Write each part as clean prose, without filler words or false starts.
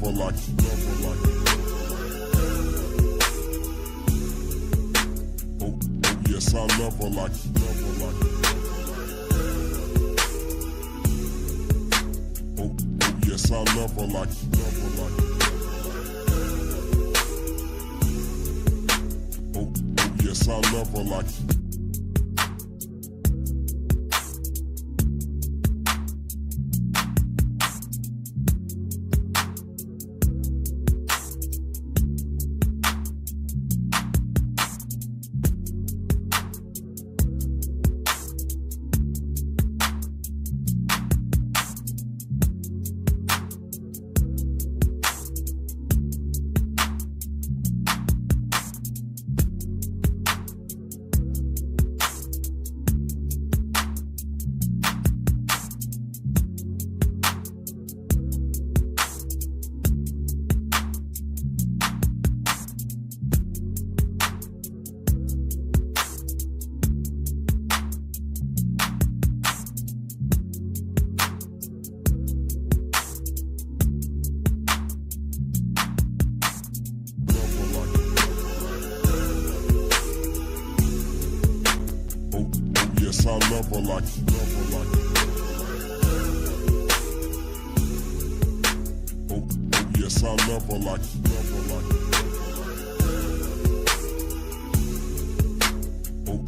love her like you never like it. Oh, yes, I love her like you never like it. Oh, yes, I love her like you never like it. Oh, yes, I love her like you. Yes, I love her like you never like it. Oh, yes, I love her like you never like it. Oh,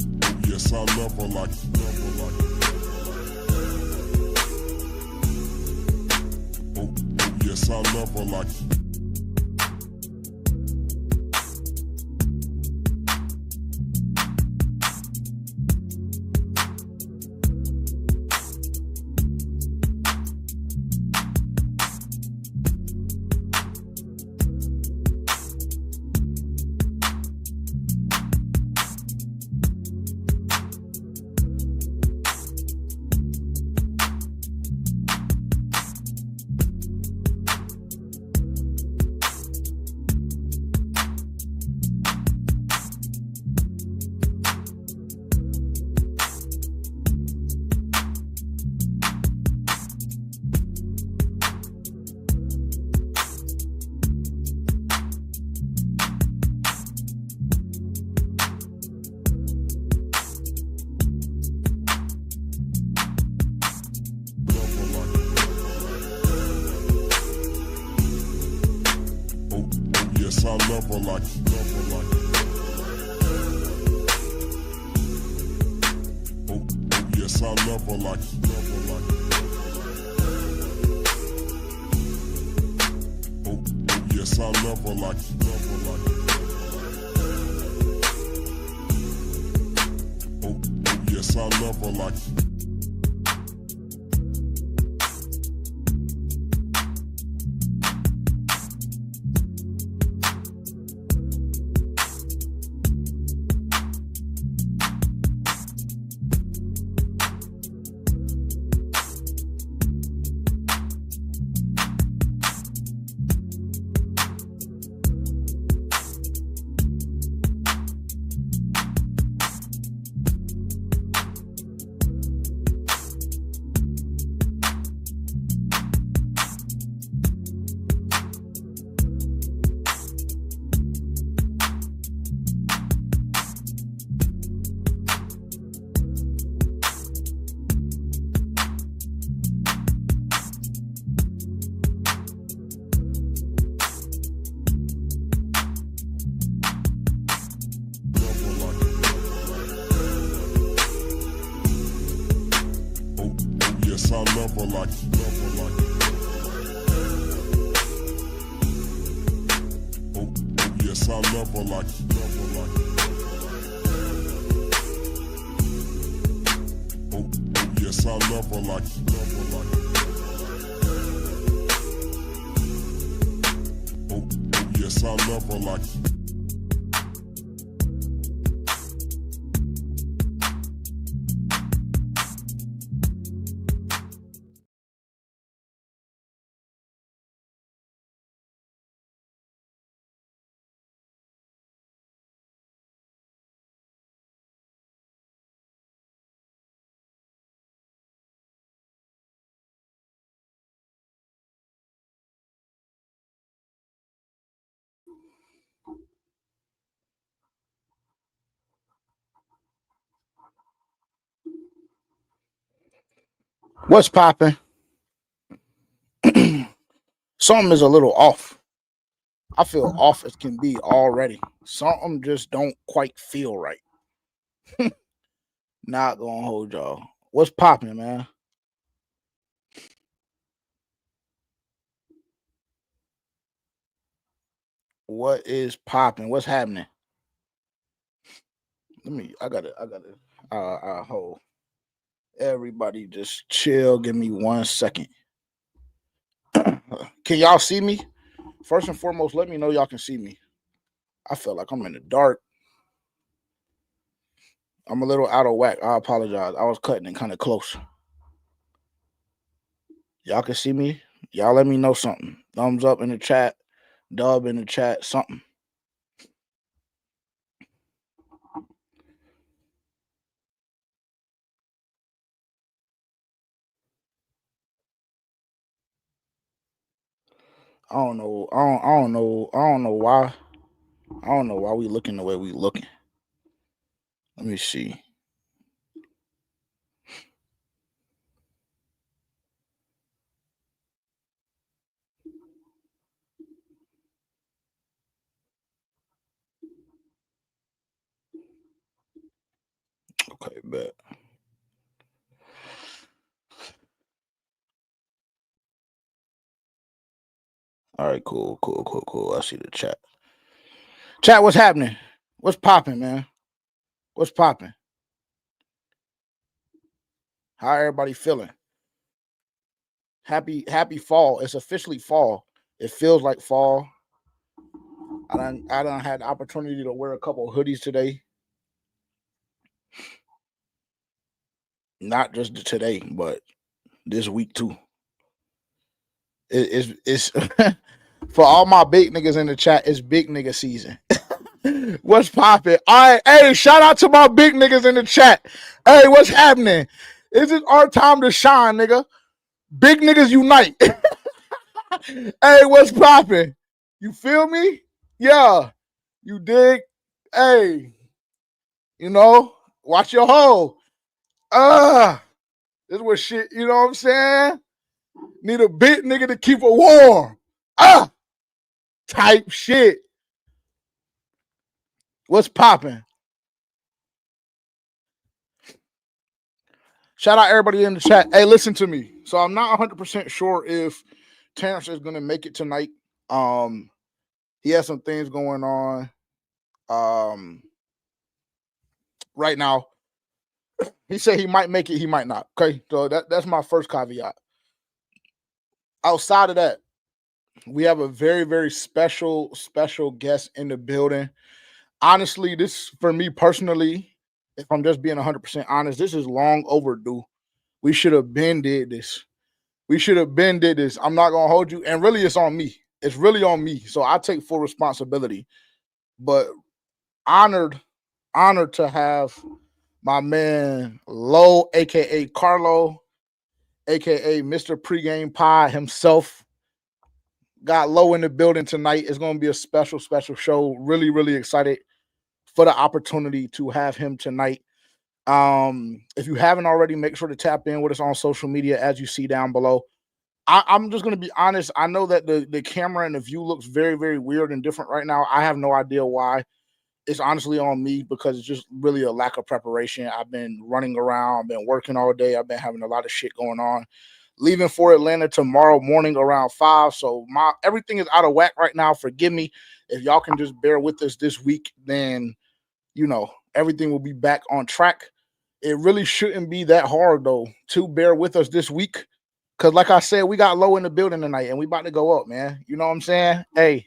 yes, I love her like you never like it. Oh, yes, I love her like you. Yes, I love her like you never like it. Oh, yes, I love her like you never like it. Oh, yes, I love her like you never like it. Oh, yes, I love her like you. Yes, I love her like you never like it. Oh, yes, I love her like you never like it. Oh, yes, I love her like you never like it. Oh, yes, I love her like you. What's popping? Something is a little off. I feel off as can be already. Something just don't quite feel right. Not gonna hold y'all. What's popping, man? What is popping? What's happening? I gotta hold. Everybody just chill. Give me 1 second. Can y'all see me? First and foremost, let me know y'all can see me. I feel like I'm in the dark. I'm a little out of whack. I apologize. I was cutting it kind of close. Y'all can see me. Y'all let me know something. Thumbs up in the chat. Dub in the chat. Something. I don't know. I don't know. I don't know why. I don't know why we looking the way we looking. Let me see. Okay, bet. All right, cool. I see the chat. Chat, what's happening? What's popping, man? What's popping? How everybody feeling? Happy fall. It's officially fall. It feels like fall. I done had the opportunity to wear a couple of hoodies today. Not just today, but this week too. It's for all my big niggas in the chat. It's big nigga season. What's popping? All right, hey, shout out to my big niggas in the chat. Hey, what's happening? Is it our time to shine, nigga? Big niggas unite. Hey, what's popping? You feel me? Yeah, you dig? Hey, watch your hole. This was shit. You know what I'm saying? Need a big nigga to keep it warm. Type shit. What's popping? Shout out everybody in the chat. Hey, listen to me. So I'm not 100% sure if Terrence is gonna make it tonight. He has some things going on. Right now, he said he might make it. He might not. Okay, so that's my first caveat. Outside of that, we have a very, very special guest in the building. Honestly, this for me personally, if I'm just being 100% honest, this is long overdue. We should have been did this. I'm not gonna hold you, and really, it's on me. It's really on me. So I take full responsibility. But honored to have my man Low, aka Carlo, aka Mr. Pregame Pod himself. Got Low in the building tonight. It's gonna be a special show. Really, really excited for the opportunity to have him tonight. If you haven't already, make sure to tap in with us on social media as you see down below. I'm just gonna be honest. I know that the camera and the view looks very, very weird and different right now. I have no idea why. It's honestly on me because it's just really a lack of preparation. I've been running around, I've been working all day, I've been having a lot of shit going on. Leaving for Atlanta tomorrow morning around 5. So everything is out of whack right now. Forgive me. If y'all can just bear with us this week, then everything will be back on track. It really shouldn't be that hard though to bear with us this week. Cause like I said, we got Low in the building tonight and we about to go up, man. You know what I'm saying? Hey,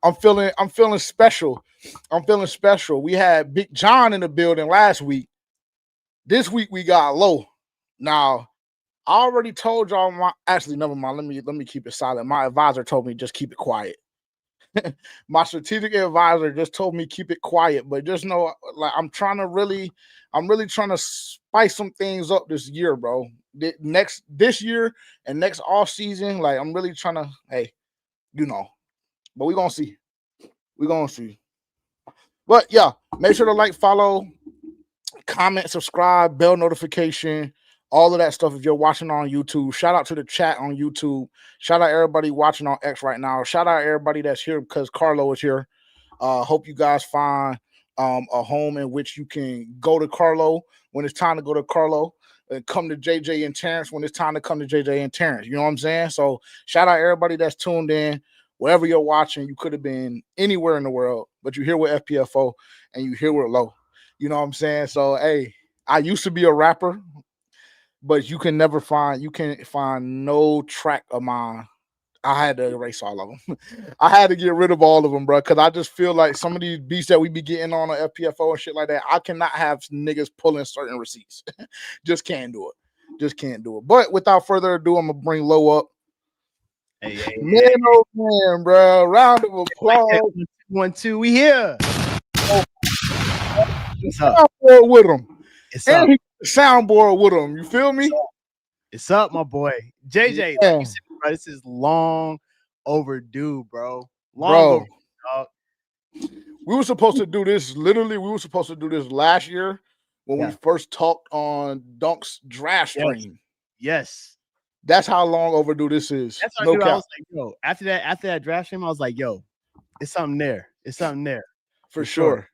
I'm feeling special. I'm feeling special. We had Big John in the building last week. This week we got Low. Now, I already told y'all actually never mind. Let me keep it silent. My advisor told me just keep it quiet. My strategic advisor just told me keep it quiet, but just know like I'm really trying to spice some things up this year, bro. This year and next off season, like I'm really trying to, hey, but we're gonna see. We're gonna see. But yeah, make sure to like, follow, comment, subscribe, bell notification, all of that stuff. If you're watching on YouTube, shout out to the chat on YouTube. Shout out everybody watching on X right now. Shout out everybody that's here because Carlo is here. Hope you guys find a home in which you can go to Carlo when it's time to go to Carlo, and come to JJ and Terrence when it's time to come to JJ and Terrence. You know what I'm saying? So shout out everybody that's tuned in. Wherever you're watching, you could have been anywhere in the world, but you're here with FPFO and you're here with Low. You know what I'm saying? So, hey, I used to be a rapper, but you can't find no track of mine. I had to erase all of them. I had to get rid of all of them, bro, because I just feel like some of these beats that we be getting on FPFO and shit like that, I cannot have niggas pulling certain receipts. Just can't do it. But without further ado, I'm going to bring Low up. Hey, Man, oh man, bro. Round of applause. 1, 2, we here. It's soundboard with him. It's and up. he soundboard with him. You feel me? It's up, my boy. JJ, Yeah. like you said, bro, this is long overdue, bro. Overdue, dog. We were supposed to do this. Literally, we were supposed to do this last year when we first talked on Dunk's draft stream. Yes. That's how long overdue this is. That's what I was like, yo, after that draft stream, I was like, yo, it's something there. For sure.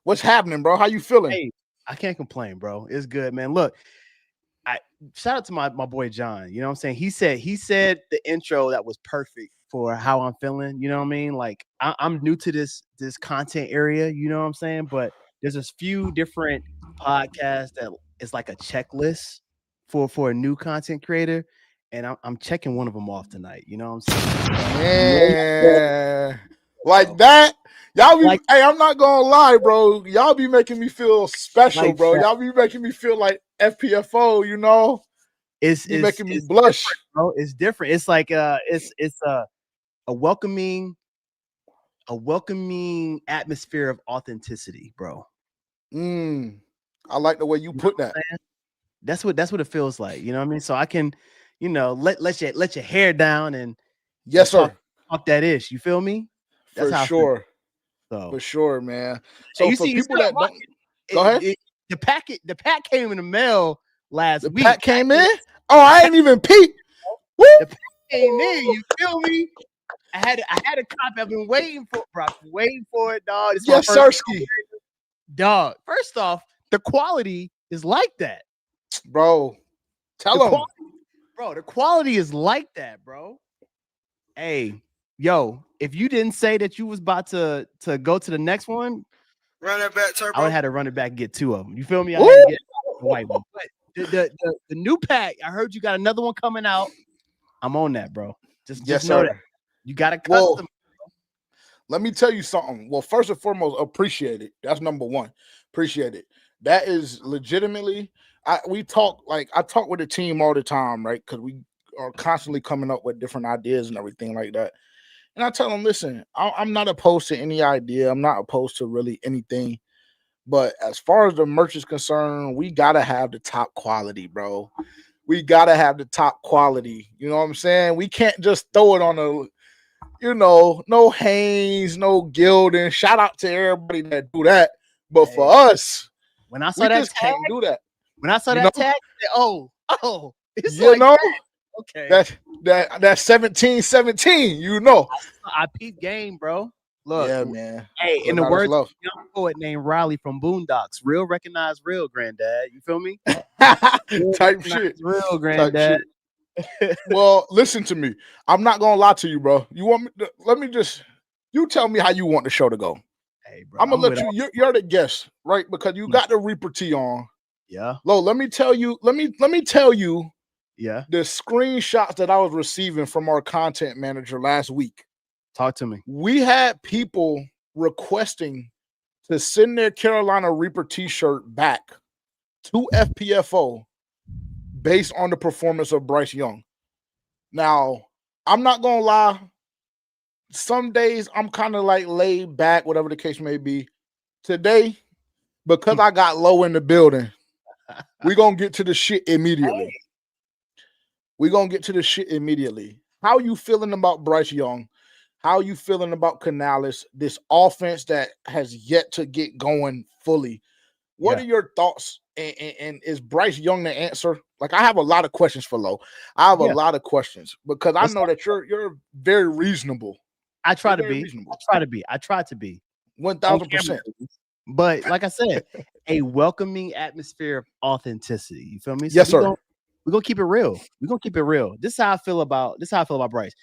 What's happening, bro? How you feeling? Hey, I can't complain, bro. It's good, man. Look, shout out to my boy John. You know what I'm saying? He said the intro that was perfect for how I'm feeling. You know what I mean? Like I'm new to this content area, you know what I'm saying? But there's a few different podcasts that is like a checklist for a new content creator. And I'm checking one of them off tonight. You know what I'm saying? Yeah. Like that. Y'all be hey, I'm not gonna lie, bro. Y'all be making me feel special, like bro. That. Y'all be making me feel like FPFO, you know? It's making me blush. Bro, it's different. It's like it's a welcoming atmosphere of authenticity, bro. I like the way you put that. That's what it feels like. You know what I mean? So I can, you know, let your hair down and yes, sir. Talk that ish. You feel me? That's for sure. So for sure, man. So you for see, people that don't go ahead. The pack came in the mail last week. The pack came in? Oh, I ain't even peeped. Woo! The pack came in, you feel me? I had a copy. I've been waiting for it, bro. Waiting for it, dog. Yes, Sirski. Dog. First off, the quality is like that. Bro. Tell them. Bro, the quality is like that, bro. Hey, yo, if you didn't say that you was about to go to the next one, run it back, Turbo. I would have had to run it back and get two of them. You feel me? I had to get the white one. But the new pack, I heard you got another one coming out. I'm on that, bro. Just know that. You got to custom. Let me tell you something. Well, first and foremost, appreciate it. That's number one. Appreciate it. That is legitimately. I talk with the team all the time, right? Because we are constantly coming up with different ideas and everything like that. And I tell them, listen, I'm not opposed to any idea. I'm not opposed to really anything. But as far as the merch is concerned, we got to have the top quality, bro. We got to have the top quality. You know what I'm saying? We can't just throw it on no Hanes, no Gildan. Shout out to everybody that do that. But for us, when I saw that can't do that. When I saw that tag, it's you like know, that. Okay. That's 17-17, you know. I peep game, bro. Look, yeah, man. Hey, in the words of a young poet named Riley from Boondocks, real recognize real, granddad. You feel me? Type shit. Real, granddad. Well, listen to me. I'm not gonna lie to you, bro. You want me to you tell me how you want the show to go. Hey, bro. I'm gonna let you're the guest, right? Because you got the Reaper T on. Yeah. Lo, let me tell you. Yeah. The screenshots that I was receiving from our content manager last week. Talk to me. We had people requesting to send their Carolina Reaper t-shirt back to FPFO based on the performance of Bryce Young. Now, I'm not gonna lie. Some days I'm kind of like laid back, whatever the case may be. Today, because I got Low in the building, we're gonna get to the shit immediately. How you feeling about Bryce Young? How you feeling about Canales? This offense that has yet to get going fully. What are your thoughts? And is Bryce Young the answer? Like, I have a lot of questions for Lo. I have a lot of questions because I know that you're very reasonable. I try to be. I try to be. 1,000%. But like I said, a welcoming atmosphere of authenticity. You feel me? So yes, sir. We're gonna keep it real. We're gonna keep it real. This is how I feel about Bryce.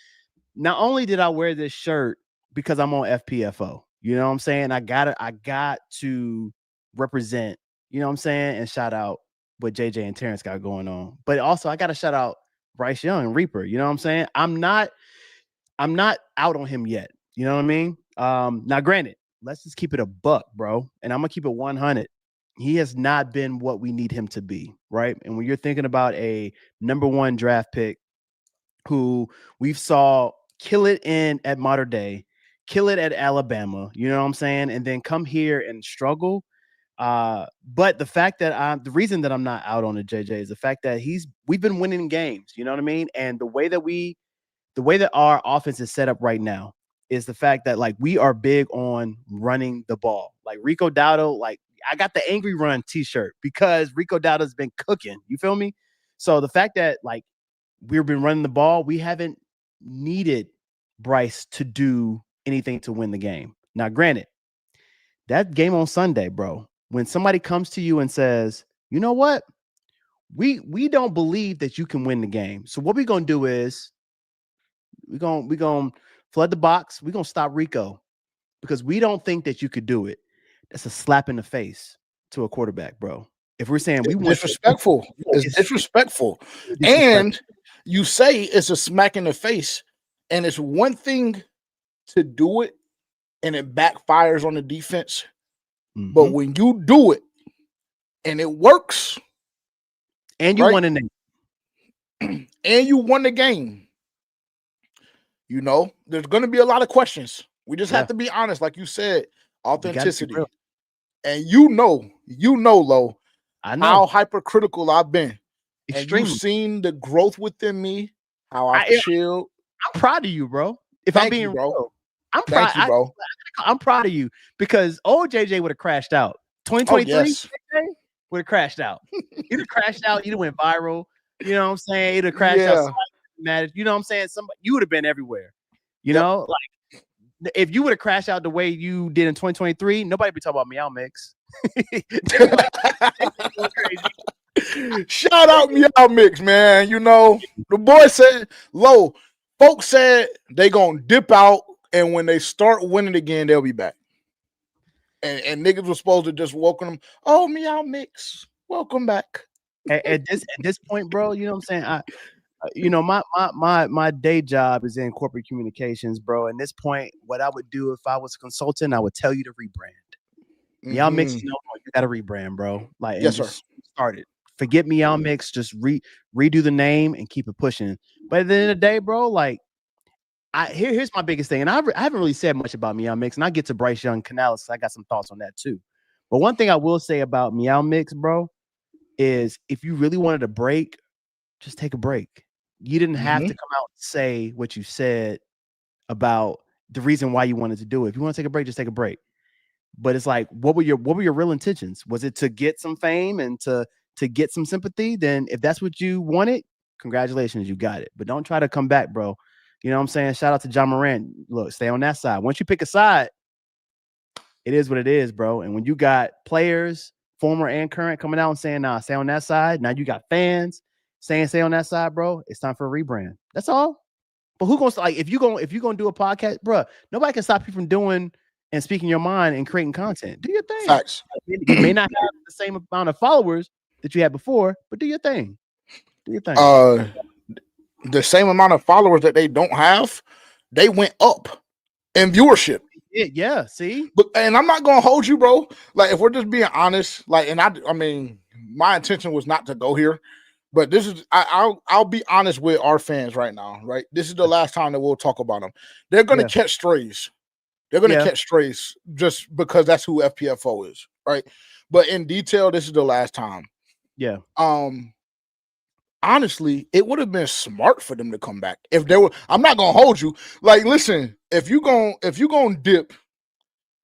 Not only did I wear this shirt because I'm on FPFO, you know what I'm saying? I got to represent, you know what I'm saying, and shout out what JJ and Terrence got going on. But also I gotta shout out Bryce Young and Reaper. You know what I'm saying? I'm not out on him yet. You know what I mean? Now granted, let's just keep it a buck, bro. And I'm gonna keep it 100. He has not been what we need him to be, right? And when you're thinking about a number 1 draft pick who we've saw kill it at Mater Dei, kill it at Alabama, you know what I'm saying? And then come here and struggle. But the fact that the reason that I'm not out on the JJ is the fact that we've been winning games, you know what I mean? And the way that our offense is set up right now is the fact that like we are big on running the ball. Like Rico Dowdle, like I got the Angry Run t-shirt because Rico Dowdle's been cooking. You feel me? So the fact that like we've been running the ball, we haven't needed Bryce to do anything to win the game. Now, granted, that game on Sunday, bro, when somebody comes to you and says, you know what? We don't believe that you can win the game. So what we're going to do is we're going to flood the box. We're going to stop Rico because we don't think that you could do it. That's a slap in the face to a quarterback, bro. If we're saying we want disrespectful, it's disrespectful. And you say it's a smack in the face, and it's one thing to do it and it backfires on the defense. Mm-hmm. But when you do it and it works, and you won a name, and you won the game, you know, there's going to be a lot of questions. We just have to be honest, like you said, authenticity. And you know, Lo, I know how hypercritical I've been. Extremely. And you've seen the growth within me, how I chilled. I'm proud of you, bro. If I'm being real, I'm proud. Thank you, bro. I'm proud of you because old JJ would have crashed out. 2023 would have crashed out. He'd have crashed out. He'd have went viral. You know what I'm saying? He'd have crashed out. You know what I'm saying? You would have been everywhere. You know, like if you would have crashed out the way you did in 2023, nobody would be talking about Meow Mix. Shout out Meow Mix, man. You know, the boy said, Lo, folks said they gonna dip out, and when they start winning again, they'll be back. And niggas were supposed to just welcome them. Oh, Meow Mix, welcome back. At this point, bro, you know what I'm saying? You know, my day job is in corporate communications, bro. At this point, what I would do if I was a consultant, I would tell you to rebrand. Meow Mix, you got to rebrand, bro. Like, yes, sir. Start it. Forget Meow Mix. Just redo the name and keep it pushing. But at the end of the day, bro, like, here's my biggest thing, and I haven't really said much about Meow Mix, and I get to Bryce Young Canales. I got some thoughts on that too. But one thing I will say about Meow Mix, bro, is if you really wanted a break, just take a break. You didn't have to come out and say what you said about the reason why you wanted to do it. If you want to take a break, just take a break. But it's like, what were your real intentions? Was it to get some fame and to get some sympathy? Then if that's what you wanted, congratulations, you got it. But don't try to come back, bro. You know what I'm saying? Shout out to John Moran. Look, stay on that side. Once you pick a side, it is what it is, bro. And when you got players, former and current, coming out and saying, nah, stay on that side. Now you got fans saying stay on that side, bro. It's time for a rebrand. That's all. But who gonna like if you gonna do a podcast, bro? Nobody can stop you from doing and speaking your mind and creating content. Do your thing. Facts. You may not have the same amount of followers that you had before, but do your thing. Do your thing. The same amount of followers that they don't have, they went up in viewership. Yeah, see? And I'm not gonna hold you, bro. Like, if we're just being honest, like, and I mean, my intention was not to go here, but this is I'll be honest with our fans right now, right? This is the last time that we'll talk about them. They're gonna catch strays. They're gonna catch strays just because that's who FPFO is, right? But in detail, this is the last time. Yeah. Honestly, it would have been smart for them to come back. If they were, I'm not gonna hold you. Like, listen, if you gonna dip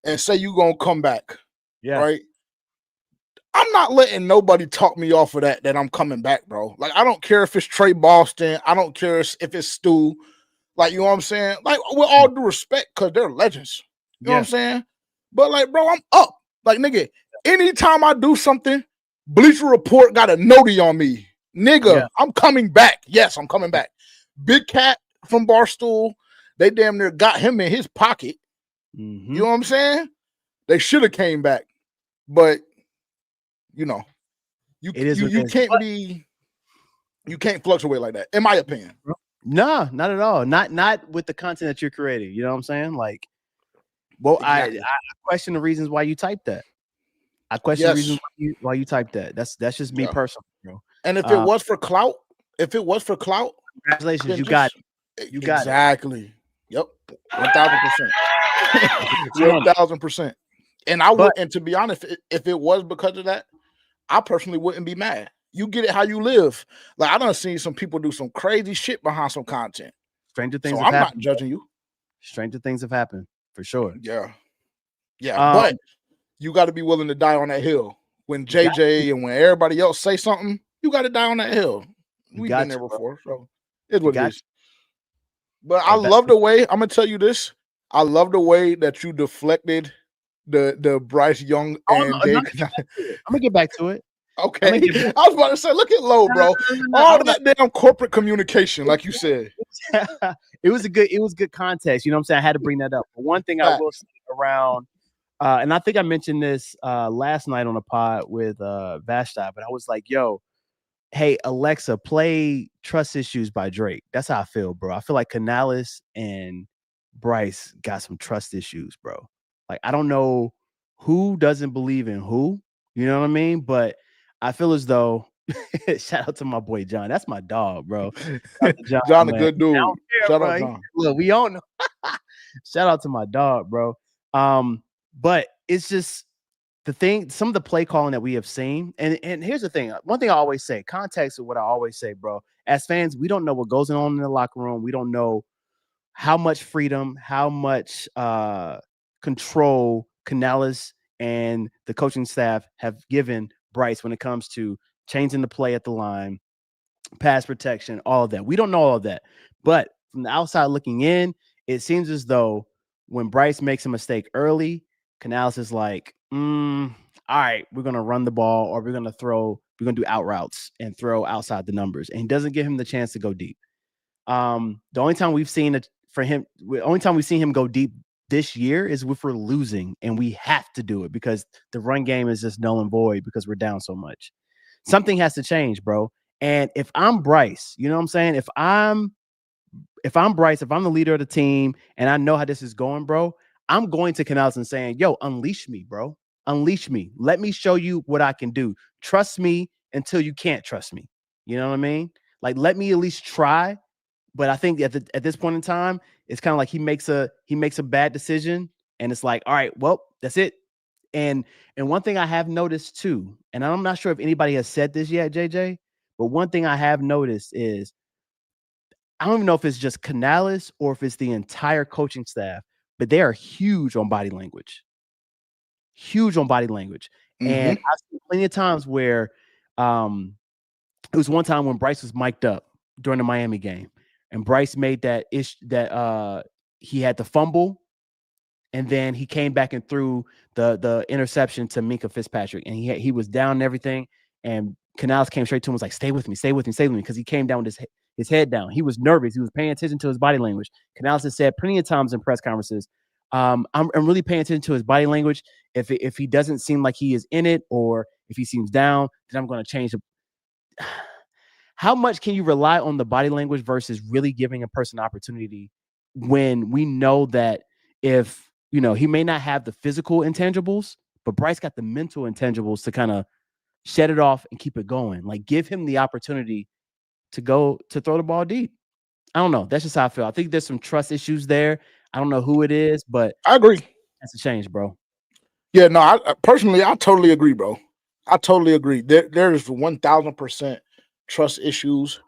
and say you gonna come back, right? I'm not letting nobody talk me off of that I'm coming back, bro. Like, I don't care if it's Trey Boston. I don't care if it's Stu. Like, you know what I'm saying? Like, with all due respect, because they're legends. You know what I'm saying? But, like, bro, I'm up. Like, nigga, anytime I do something, Bleacher Report got a notey on me. Nigga, I'm coming back. Yes, I'm coming back. Big Cat from Barstool, they damn near got him in his pocket. Mm-hmm. You know what I'm saying? They should have came back. But, you know, you can't fluctuate like that, in my opinion. No, not at all. Not with the content that you're creating. You know what I'm saying? Like, well, exactly. I question the reasons why you typed that. I question the reasons why you typed that. That's just me personally, bro. And if it was for clout, congratulations, you got it. You got exactly. Yep, 1,000%. 1,000%. And I would, and to be honest, if it was because of that, I personally wouldn't be mad. You get it how you live. Like, I done seen some people do some crazy shit behind some content. Stranger things. So I'm not judging you. Stranger things have happened for sure. Yeah. But you got to be willing to die on that hill. When JJ and when everybody else say something, you got to die on that hill. We've been there before, so it's what it is. But I love the way, I'm gonna tell you this. I love the way that you deflected the Bryce Young and I'm gonna get back to it. Okay. I was about to say, look at Low, bro. All that damn corporate communication, like you said. It was good context. You know what I'm saying? I had to bring that up. But one thing I will say around, and I think I mentioned this last night on a pod with Vashti, but I was like, yo, hey, Alexa, play Trust Issues by Drake. That's how I feel, bro. I feel like Canales and Bryce got some trust issues, bro. Like, I don't know who doesn't believe in who, you know what I mean? But I feel as though, shout out to my boy John. That's my dog, bro. John, a good dude. Shout out John. Look, we all know. Shout out to my dog, bro. But it's just the thing, some of the play calling that we have seen. And here's the thing. One thing I always say, context of what I always say, bro. As fans, we don't know what goes on in the locker room. We don't know how much freedom, how much control Canales and the coaching staff have given Bryce when it comes to changing the play at the line, pass protection, all of that. We don't know all of that. But from the outside looking in, it seems as though when Bryce makes a mistake early, Canales is like, all right, we're going to run the ball, or we're going to do out routes and throw outside the numbers. And he doesn't give him the chance to go deep. The only time we've seen it for him, the only time we've seen him go deep this year is if we're losing, and we have to do it because the run game is just null and void because we're down so much. Something has to change, bro. And if I'm Bryce, you know what I'm saying? If I'm Bryce, if I'm the leader of the team and I know how this is going, bro, I'm going to Canales and saying, yo, unleash me, bro. Unleash me. Let me show you what I can do. Trust me until you can't trust me. You know what I mean? Like, let me at least try. But I think at this point in time, it's kind of like he makes a bad decision, and it's like, all right, well, that's it. And one thing I have noticed too, and I'm not sure if anybody has said this yet, JJ, but one thing I have noticed is, I don't even know if it's just Canales or if it's the entire coaching staff, but they are huge on body language. Huge on body language. Mm-hmm. And I've seen plenty of times where it was one time when Bryce was mic'd up during the Miami game. And Bryce made that he had the fumble, and then he came back and threw the interception to Minkah Fitzpatrick, and he was down and everything. And Canales came straight to him, was like, "Stay with me, because he came down with his head down. He was nervous. He was paying attention to his body language. Canales has said plenty of times in press conferences, I'm really paying attention to his body language. If he doesn't seem like he is in it, or if he seems down, then I'm going to change it." How much can you rely on the body language versus really giving a person opportunity when we know that if, you know, he may not have the physical intangibles, but Bryce got the mental intangibles to kind of shed it off and keep it going. Like, give him the opportunity to throw the ball deep. I don't know. That's just how I feel. I think there's some trust issues there. I don't know who it is, but I agree. That's a change, bro. Yeah, no, I totally agree, bro. I totally agree. There's 1,000% trust issues,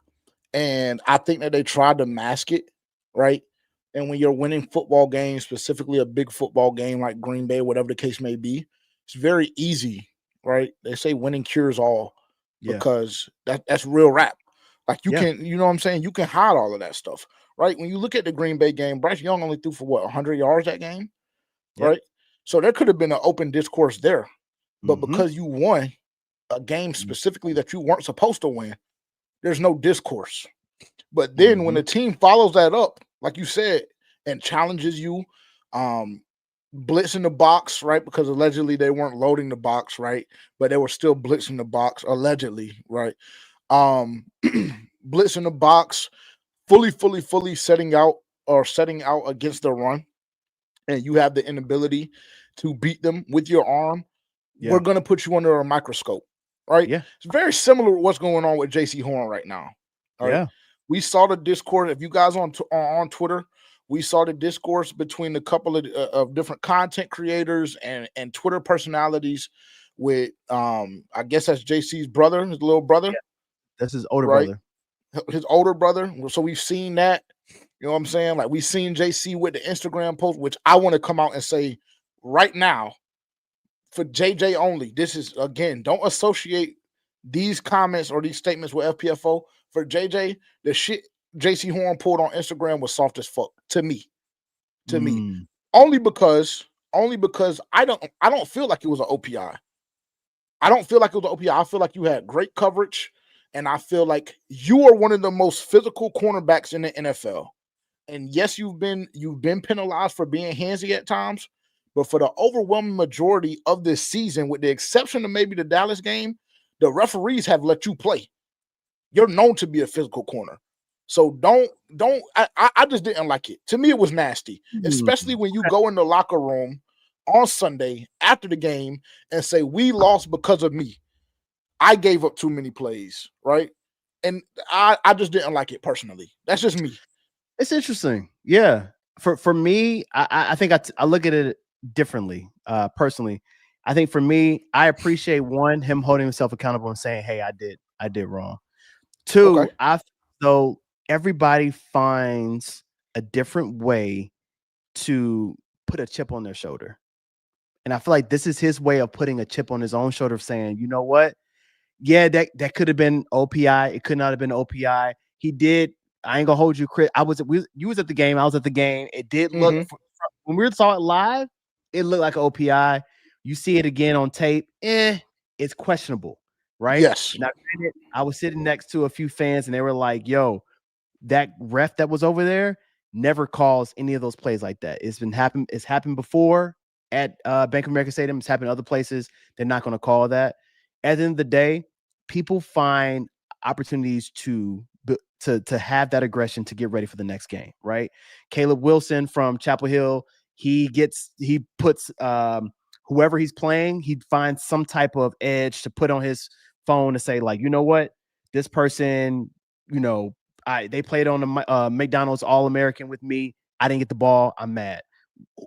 and I think that they tried to mask it, right? And when you're winning football games, specifically a big football game like Green Bay, whatever the case may be, it's very easy right? They say winning cures all Yeah. because that's real rap. Like you Yeah. can, you know what I'm saying? You can hide all of that stuff, right? When you look at the Green Bay game, Bryce Young only threw for what, 100 yards that game, Yep. right? So there could have been an open discourse there. But Mhm. because you won a game specifically that you weren't supposed to win, there's no discourse. But then when the team follows that up, like you said, and challenges you, blitzing the box, right? Because allegedly they weren't loading the box, right? But they were still blitzing the box, allegedly, right? Blitzing the box, fully setting out against the run, and you have the inability to beat them with your arm, Yeah. we're going to put you under a microscope, right? Yeah. It's very similar to what's going on with JC Horn right now. All right. Yeah. We saw the discourse. If you guys on Twitter, we saw the discourse between a couple of different content creators and Twitter personalities with I guess that's JC's brother, his little brother. Yeah. That's his older right? brother. His older brother. So we've seen that. You know what I'm saying? Like we've seen JC with the Instagram post, which I want to come out and say right now for JJ only. This is, again, don't associate these comments or these statements with FPFO. For JJ, the shit JC Horn pulled on Instagram was soft as fuck to me. Only because I don't feel like it was an OPI. I don't feel like it was an OPI. I feel like you had great coverage, and I feel like you are one of the most physical cornerbacks in the NFL. And yes, you've been penalized for being handsy at times, but for the overwhelming majority of this season, with the exception of maybe the Dallas game, the referees have let you play. You're known to be a physical corner. So I just didn't like it. To me, it was nasty, especially when you go in the locker room on Sunday after the game and say, we lost because of me. I gave up too many plays, right? And I just didn't like it personally. That's just me. It's interesting. Yeah. For me, I think I look at it differently, personally. I think for me, I appreciate him holding himself accountable and saying, hey, I did wrong. Two, though everybody finds a different way to put a chip on their shoulder. And I feel like this is his way of putting a chip on his own shoulder of saying, you know what? Yeah, that could have been OPI. It could not have been OPI. He did. I ain't gonna hold you, Chris. You was at the game. I was at the game. It did look when we saw it live, it looked like an OPI. You see it again on tape. It's questionable, right? Yes. Now, granted, I was sitting next to a few fans, and they were like, "Yo, that ref that was over there never calls any of those plays like that. It's happened before at Bank of America Stadium. It's happened other places. They're not going to call that. At the end of the day, people find opportunities to have that aggression to get ready for the next game, right? Caleb Wilson from Chapel Hill, he puts whoever he's playing, he finds some type of edge to put on his phone to say, like, you know what, this person, they played on the McDonald's All-American with me. I didn't get the ball. I'm mad.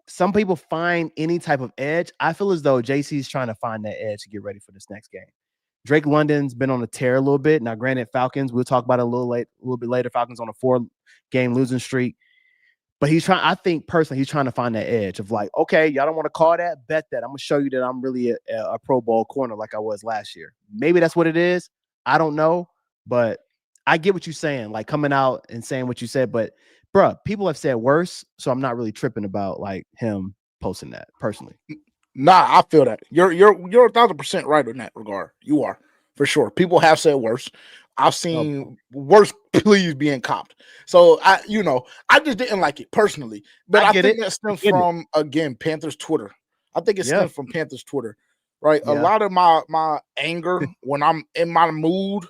Some people find any type of edge. I feel as though JC's trying to find that edge to get ready for this next game. Drake London's been on a tear a little bit. Now, granted, Falcons, we'll talk about it a little bit later. Falcons on a 4-game losing streak. But I think personally, he's trying to find that edge of like, okay, y'all don't want to call that? Bet that. I'm going to show you that I'm really a Pro Bowl corner like I was last year. Maybe that's what it is. I don't know. But I get what you're saying, like coming out and saying what you said. But, bruh, people have said worse. So I'm not really tripping about like him posting that personally. Nah, I feel that. You're 1,000% right in that regard. You are, for sure. People have said worse. I've seen worse pleas being copped. So I just didn't like it personally. But I think that stems from, again, Panthers Twitter. I think it stems from Panthers Twitter, right? Yeah. A lot of my anger when I'm in my mood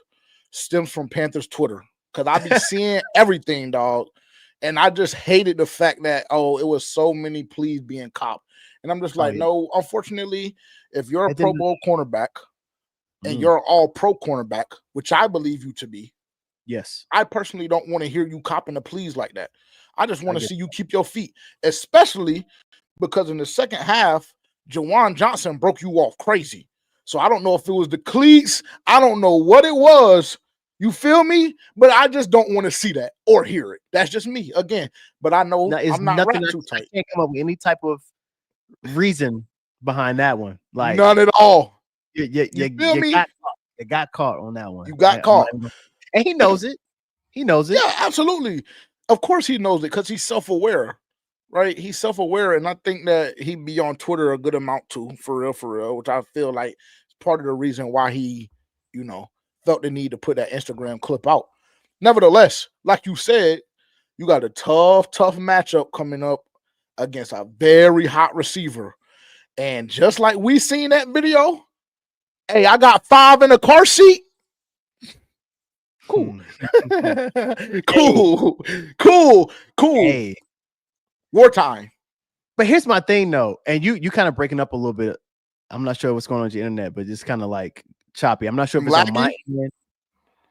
stems from Panthers Twitter because I be seeing everything, dog. And I just hated the fact that, it was so many pleas being copped. And I'm just like, no, unfortunately, if you're a Pro Bowl cornerback and you're all pro cornerback, which I believe you to be, yes, I personally don't want to hear you copping the pleas like that. I just want to see you keep your feet, especially because in the second half, Jawan Johnson broke you off crazy. So I don't know if it was the cleats. I don't know what it was. You feel me? But I just don't want to see that or hear it. That's just me again. But I know I'm not wrapped too tight. I can't come up with any type of reason behind that one. Like none at all. You feel me? You got caught on that one. You got caught. And he knows it. He knows it. Yeah, absolutely. Of course he knows it because he's self-aware, right? He's self-aware, and I think that he be on Twitter a good amount too, for real, which I feel like is part of the reason why he, felt the need to put that Instagram clip out. Nevertheless, like you said, you got a tough matchup coming up against a very hot receiver. And just like we seen that video, hey, I got 5 in a car seat. Cool. cool. Hey. Wartime. But here's my thing though, and you kind of breaking up a little bit. I'm not sure what's going on with your internet, but it's kind of like choppy. I'm not sure if it's on my end.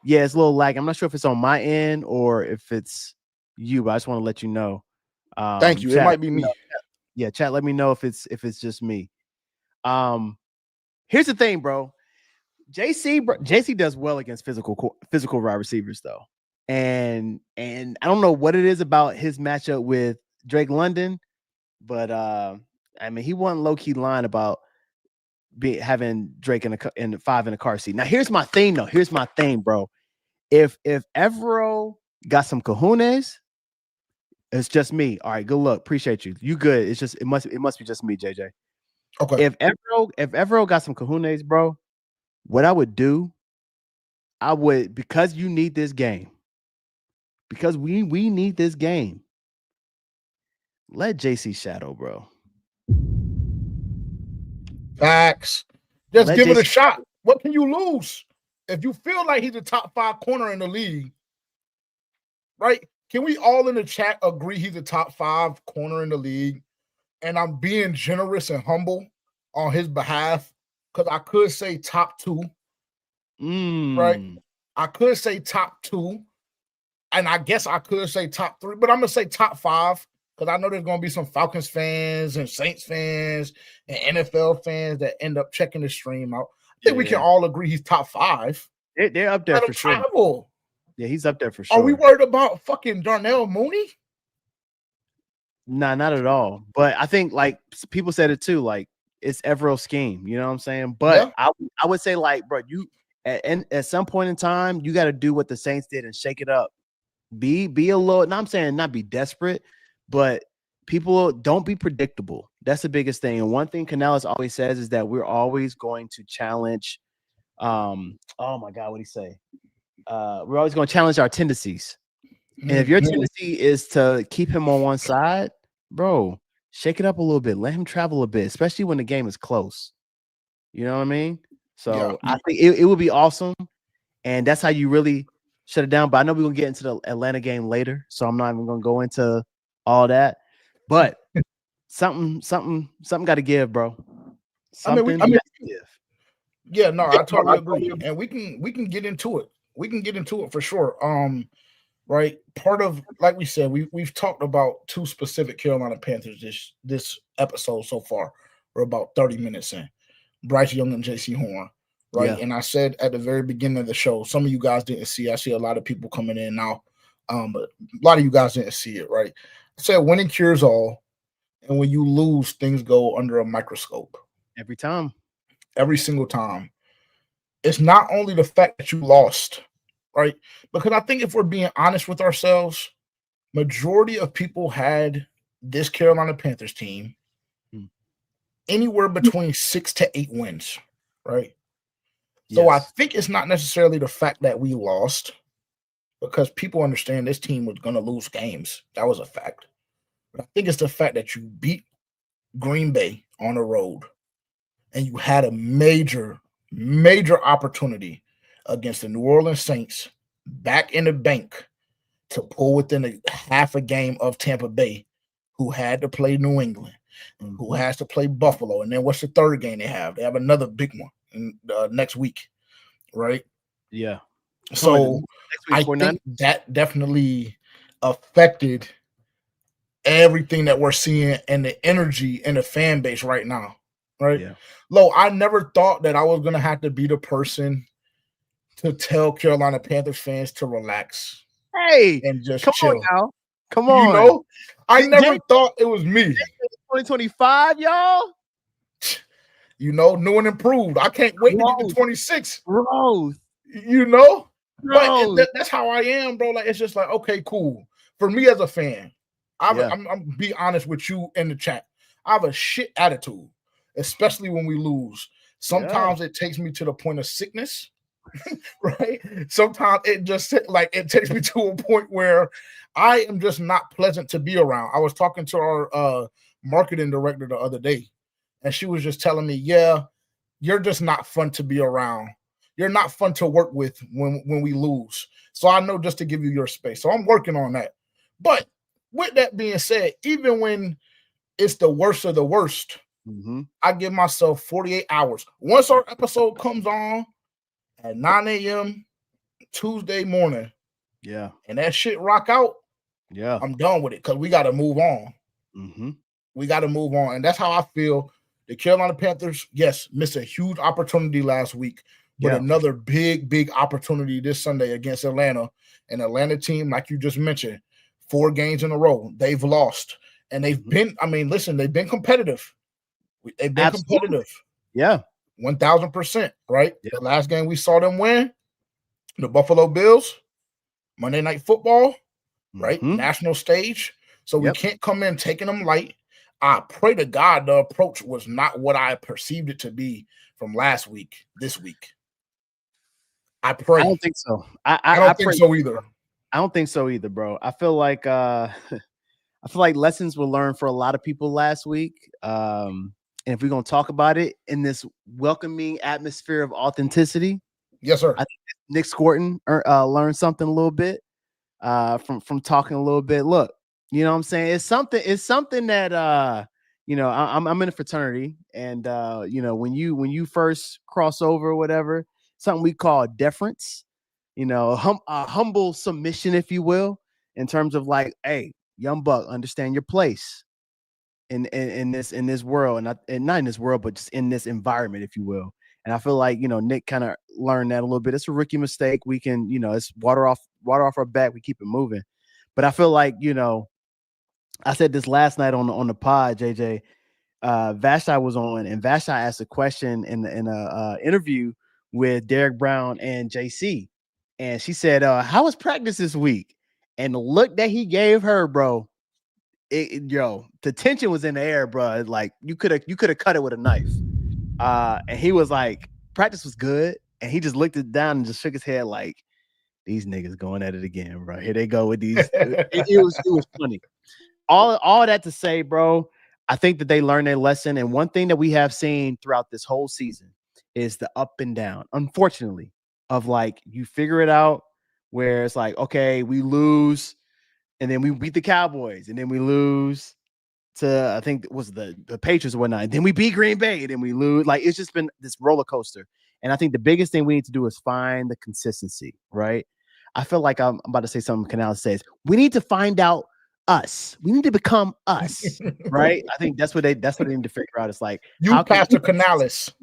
Yeah, it's a little lag. I'm not sure if it's on my end or if it's you, but I just want to let you know. Thank you. Chat, it might be me. Yeah, chat. Let me know if it's just me. Here's the thing, bro. JC does well against physical wide receivers though, and I don't know what it is about his matchup with Drake London, but I mean he wasn't low key lying about having Drake in the 5 in a car seat. Now here's my thing though. Here's my thing, bro. If Evero got some cojones, it's just me. All right, good luck. Appreciate you. You good? It's just it must be just me, JJ. Okay. If Evero got some cojones, bro, what I would do, because you need this game, because we need this game. Let JC shadow, bro. Facts. Just give it a shot. What can you lose? If you feel like he's a top 5 corner in the league, right? Can we all in the chat agree he's a top 5 corner in the league? And I'm being generous and humble on his behalf because I could say top 2. Right? I could say top 2. And I guess I could say top 3, but I'm going to say top 5 because I know there's going to be some Falcons fans and Saints fans and NFL fans that end up checking the stream out. I think we can all agree he's top 5. They're up there for sure. Travel. Yeah, he's up there for sure. Are we worried about fucking Darnell Mooney? Nah, not at all. But I think like people said it too, like it's Evero's scheme. You know what I'm saying? But yeah. I would say like, bro, you at some point in time, you got to do what the Saints did and shake it up. Be a little. And I'm saying not be desperate, but people don't be predictable. That's the biggest thing. And one thing Canales always says is that we're always going to challenge. Oh my God, what did he say? We're always going to challenge our tendencies. And if your tendency is to keep him on one side, bro, shake it up a little bit. Let him travel a bit, especially when the game is close. You know what I mean? So I think it would be awesome. And that's how you really shut it down. But I know we're going to get into the Atlanta game later, so I'm not even going to go into all that. But something got to give, bro. Something got to give. Yeah, no, I totally agree. And we can get into it. We can get into it for sure. Right. Part of, like we said, we've talked about 2 specific Carolina Panthers this episode so far. We're about 30 minutes in. Bryce Young and JC Horn. Right. Yeah. And I said at the very beginning of the show, some of you guys didn't see. I see a lot of people coming in now. But a lot of you guys didn't see it, right? I said winning cures all. And when you lose, things go under a microscope. Every time. Every single time. It's not only the fact that you lost, right? Because I think if we're being honest with ourselves, majority of people had this Carolina Panthers team anywhere between 6 to 8 wins, right? Yes. So I think it's not necessarily the fact that we lost, because people understand this team was going to lose games. That was a fact. But I think it's the fact that you beat Green Bay on the road and you had a major opportunity against the New Orleans Saints back in the bank to pull within a half a game of Tampa Bay, who had to play New England, and who has to play Buffalo. And then what's the third game they have? They have another big one next week, right? Yeah. So I think that definitely affected everything that we're seeing and the energy in the fan base right now. Right. Yeah. Lo, I never thought that I was going to have to be the person to tell Carolina Panthers fans to relax. Hey, and just come chill. On now. Come on. You know, I never thought it was me. 2025, y'all. New and improved. I can't wait to get to Growth. 26. Growth. But that's how I am, bro. Like, it's just like, okay, cool. For me as a fan, I'm be honest with you in the chat. I have a shit attitude, especially when we lose. Sometimes it takes me to the point of sickness, right? Sometimes it just it takes me to a point where I am just not pleasant to be around. I was talking to our marketing director the other day, and she was just telling me, yeah, you're just not fun to be around. You're not fun to work with when we lose. So I know, just to give you your space. So I'm working on that. But with that being said, even when it's the worst of the worst, I give myself 48 hours. Once our episode comes on at 9 a.m. Tuesday morning, and that shit rock out, I'm done with it, because we got to move on. We got to move on. And that's how I feel. The Carolina Panthers, yes, missed a huge opportunity last week, but another big opportunity this Sunday against Atlanta. An Atlanta team, like you just mentioned, 4 games in a row. They've lost. And they've been, they've been competitive. They've been competitive. Yeah. 1,000%, right? The last game we saw them win, the Buffalo Bills, Monday Night Football, right? National stage. So we can't come in taking them light. I pray to God the approach was not what I perceived it to be from last week, this week. I pray. I don't think so. I don't think so either. I don't think so either, bro. I feel like lessons were learned for a lot of people last week. And if we're gonna talk about it in this welcoming atmosphere of authenticity, yes, sir. I think Nick Scorton learned something a little bit from talking a little bit. Look, you know what I'm saying? It's something that I'm in a fraternity, and when you first cross over or whatever, something we call deference, humble submission, if you will, in terms of like, hey, young buck, understand your place in this world, and not in this world, but just in this environment, if you will. And I feel like, Nick kind of learned that a little bit. It's a rookie mistake. We can, it's water off our back. We keep it moving. But I feel like, I said this last night on the pod, JJ. Vashti was on, and Vashti asked a question in a interview with Derek Brown and JC, and she said, "How was practice this week?" And the look that he gave her, bro, the tension was in the air, bro. Like you could have cut it with a knife. And he was like, "Practice was good," and he just looked it down and just shook his head like, "These niggas going at it again, bro. Here they go with these." it was funny. All that to say, bro, I think that they learned their lesson. And one thing that we have seen throughout this whole season is the up and down, unfortunately, of like, you figure it out where it's like, okay, we lose and then we beat the Cowboys, and then we lose to, I think it was the Patriots or whatnot. And then we beat Green Bay, and then we lose. Like, it's just been this roller coaster. And I think the biggest thing we need to do is find the consistency, right? I feel like I'm about to say something Canales says. We need to find out us. We need to become us, right? I think that's what they need to figure out. It's like, you, Pastor Canales,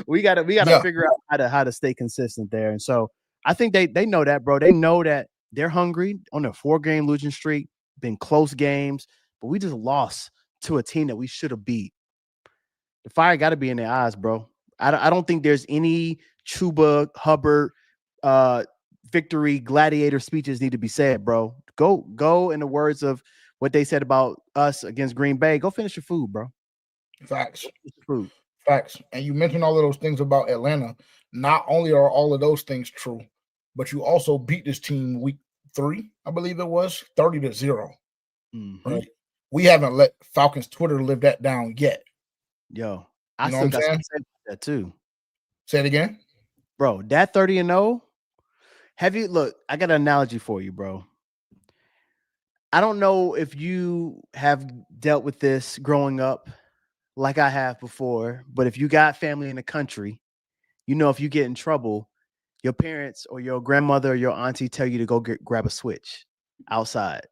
we gotta figure out how to stay consistent there. And so I think they know that, bro. They know that they're hungry on a 4-game losing streak, been close games, but we just lost to a team that we should have beat. The fire got to be in their eyes, bro. I don't think there's any Chuba Hubbard victory gladiator speeches need to be said, bro. Go in the words of what they said about us against Green Bay. Go finish your food, bro. Facts. Facts. And you mentioned all of those things about Atlanta. Not only are all of those things true, but you also beat this team week 3, I believe it was, 30-0. Right? We haven't let Falcons Twitter live that down yet. Yo, I still got something to say about that too. Say it again, bro. That 30-0. Look, I got an analogy for you, bro. I don't know if you have dealt with this growing up like I have before, but if you got family in the country, if you get in trouble, your parents or your grandmother or your auntie tell you to go grab a switch outside.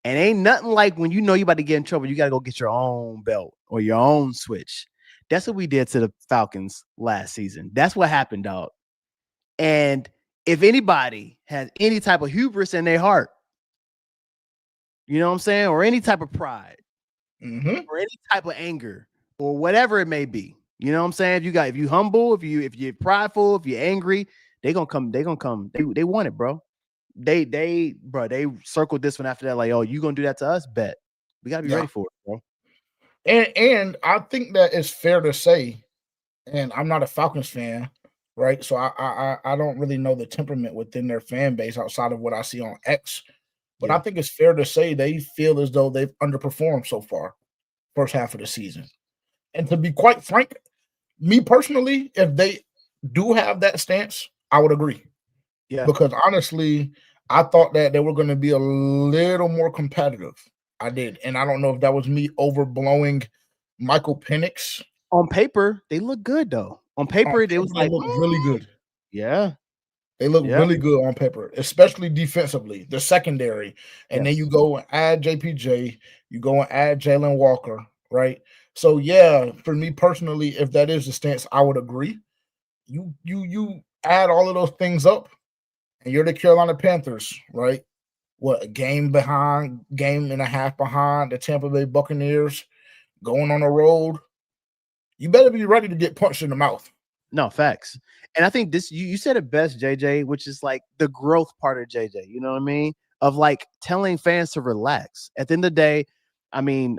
And ain't nothing like when you about to get in trouble, you got to go get your own belt or your own switch. That's what we did to the Falcons last season. That's what happened, dog. And if anybody has any type of hubris in their heart, you know what I'm saying, or any type of pride, or any type of anger or whatever it may be. You know what I'm saying? If you humble, if you're prideful, if you're angry, they gonna come. They want it, bro. They circled this one after that. Like, oh, you gonna do that to us? Bet. We gotta be ready for it, bro. And I think that it's fair to say, and I'm not a Falcons fan, right? So I don't really know the temperament within their fan base outside of what I see on X. But I think it's fair to say they feel as though they've underperformed so far, first half of the season. And to be quite frank, me personally, if they do have that stance, I would agree. Yeah. Because honestly, I thought that they were going to be a little more competitive. I did. And I don't know if that was me overblowing Michael Penix. On paper, they look good, though. On paper, it was like, look really good. Yeah. They look really good on paper, especially defensively, the secondary. And then you go and add JPJ, you go and add Jalen Walker, right? So, yeah, for me personally, if that is the stance, I would agree. You add all of those things up, and you're the Carolina Panthers, right? What, a game and a half behind the Tampa Bay Buccaneers, going on the road. You better be ready to get punched in the mouth. No, facts. And I think this, you said it best, JJ, which is like the growth part of JJ, you know what I mean? Of like telling fans to relax. At the end of the day, I mean,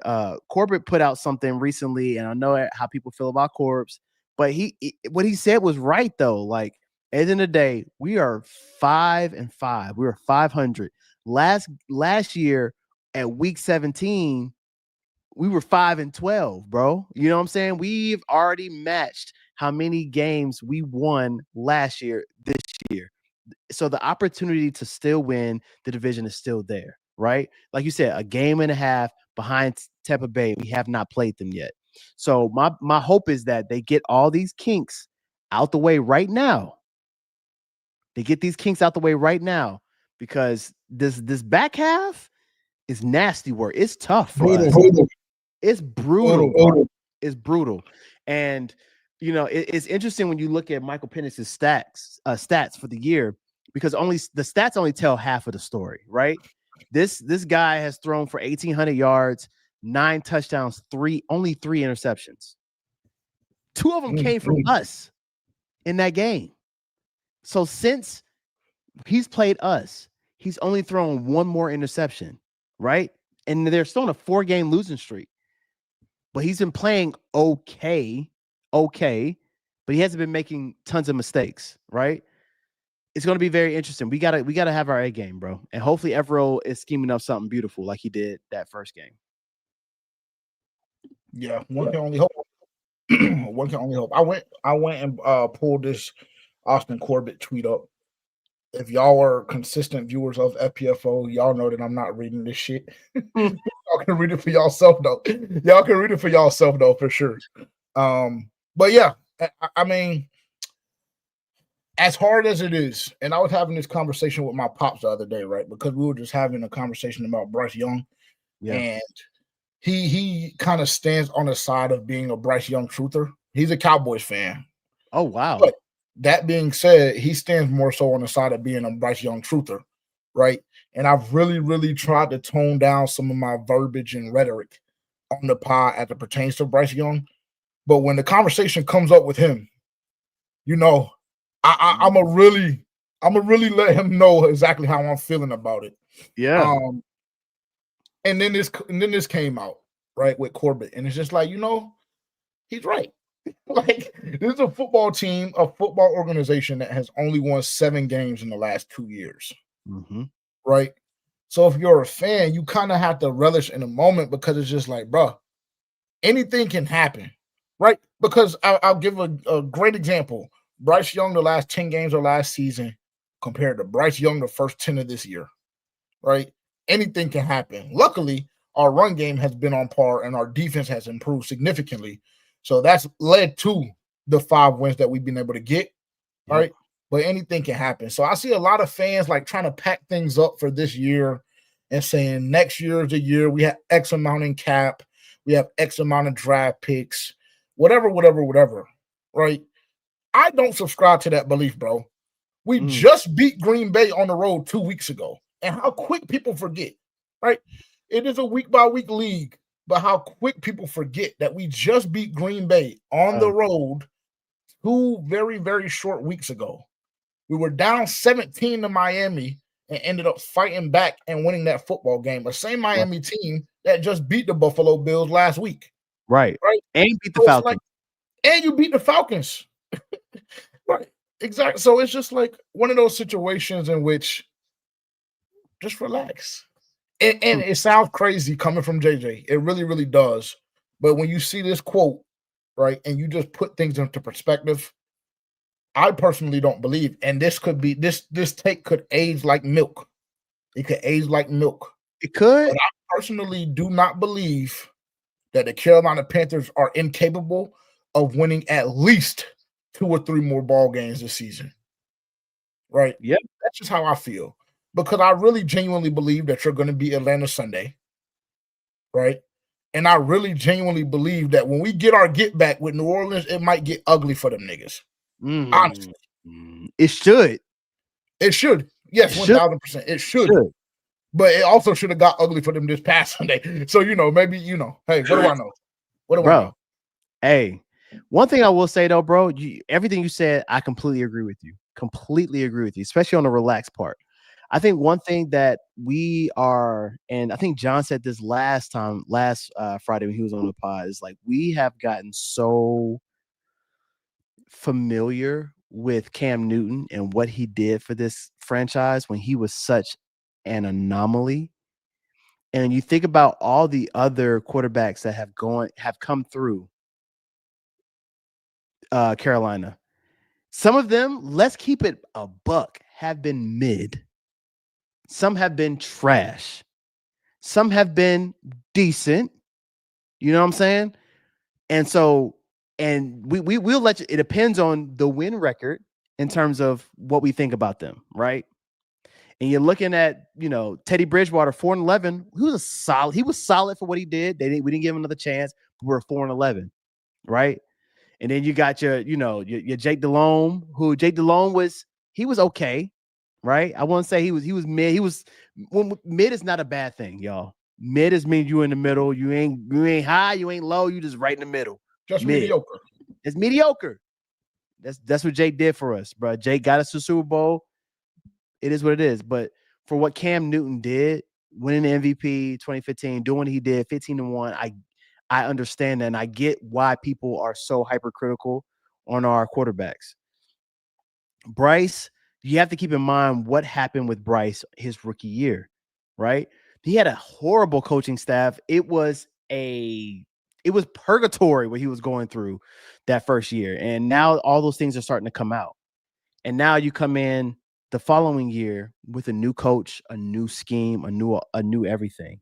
Corbett put out something recently, and I know how people feel about Corbs, but what he said was right, though. Like, at the end of the day, we are 5-5. We were 500. Last year at week 17, we were 5-12, bro. You know what I'm saying? We've already matched how many games we won last year, this year. So the opportunity to still win the division is still there, right? Like you said, a game and a half behind Tampa Bay. We have not played them yet. So my hope is that they get all these kinks out the way right now. They get these kinks out the way right now, because this back half is nasty work. It's tough for us. It's brutal. It's brutal. And you know, it's interesting when you look at Michael Penix's stats for the year, because the stats only tell half of the story, right? This guy has thrown for 1,800 yards, 9 touchdowns, only 3 interceptions. 2 of them came from us in that game. So since he's played us, he's only thrown 1 more interception, right? And they're still on a 4-game losing streak. But he's been playing okay, but he hasn't been making tons of mistakes, right? It's going to be very interesting. We gotta have our A game, bro. And hopefully Evero is scheming up something beautiful like he did that first game. Yeah, one can only hope. One can only hope. I went and pulled this Austin Corbett tweet up. If y'all are consistent viewers of FPFO, y'all know that I'm not reading this shit. Y'all can read it for yourself though. Y'all can read it for yourself though, for sure. But yeah, I mean, as hard as it is, and I was having this conversation with my pops the other day, right? Because we were just having a conversation about Bryce Young, and he kind of stands on the side of being a Bryce Young truther. He's a Cowboys fan. Oh wow! But that being said, he stands more so on the side of being a Bryce Young truther, right? And I've really, really tried to tone down some of my verbiage and rhetoric on the pod as it pertains to Bryce Young. But when the conversation comes up with him, you know, I'm a really let him know exactly how I'm feeling about it. Yeah. And then this came out, right, with Corbett, and it's just like, you know, he's right. Like, this is a football team, a football organization that has only won 7 games in the last 2 years, right? So if you're a fan, you kind of have to relish in the moment, because it's just like, bro, anything can happen, right? Because I'll give a great example. Bryce Young, the last 10 games of last season compared to Bryce Young, the first 10 of this year, right? Anything can happen. Luckily, our run game has been on par and our defense has improved significantly. So that's led to the 5 wins that we've been able to get, right? But anything can happen. So I see a lot of fans like trying to pack things up for this year and saying next year is the year. We have X amount in cap. We have X amount of draft picks, whatever, right? I don't subscribe to that belief, bro. We just beat Green Bay on the road 2 weeks ago. And how quick people forget, right? It is a week-by-week league. but how quick people forget that we just beat Green Bay on the road 2 very, very short weeks ago. We were down 17 to Miami and ended up fighting back and winning that football game. The same Miami team that just beat the Buffalo Bills last week. Right. And beat the Falcons. And you beat the Falcons. Right. Exactly. So it's just like one of those situations in which just relax. And it sounds crazy coming from JJ. It really, really does. But when you see this quote, right, and you just put things into perspective, I personally don't believe. And this could be this take could age like milk. It could age like milk. It could. But I personally do not believe that the Carolina Panthers are incapable of winning at least 2 or 3 more ball games this season. Right? Yep. That's just how I feel. Because I really genuinely believe that you're going to beat Atlanta Sunday. Right? And I really genuinely believe that when we get our get back with New Orleans, it might get ugly for them niggas. Honestly. It should. It should. Yes, 1,000%. It should. But it also should have got ugly for them this past Sunday. So, maybe, hey, what do I know? What do I know? Hey, one thing I will say, though, bro, everything you said, I completely agree with you. Completely agree with you, especially on the relaxed part. I think one thing that we are, and I think John said this last Friday when he was on the pod, is like we have gotten so familiar with Cam Newton and what he did for this franchise when he was such an anomaly. And you think about all the other quarterbacks that have come through Carolina. Some of them, let's keep it a buck, have been mid. Some have been trash. Some have been decent. You know what I'm saying? And so, and we'll let you, it depends on the win record in terms of what we think about them, right? And you're looking at, Teddy Bridgewater, 4-11. He was solid for what he did. We didn't give him another chance. We're 4-11, right? And then you got your Jake Delhomme, who Jake Delhomme was okay, right? I won't say he was mid. Mid is not a bad thing, y'all. Mid is mean you in the middle. You ain't high, you ain't low, you just right in the middle. Just mediocre. It's mediocre. That's what Jake did for us, bro. Jake got us to Super Bowl. It is what it is. But for what Cam Newton did, winning the MVP 2015, doing what he did, 15-1, I understand that, and I get why people are so hypercritical on our quarterbacks. Bryce, you have to keep in mind what happened with Bryce his rookie year, right? He had a horrible coaching staff. It was purgatory what he was going through that first year. And now all those things are starting to come out. And now you come in the following year with a new coach, a new scheme, a new everything.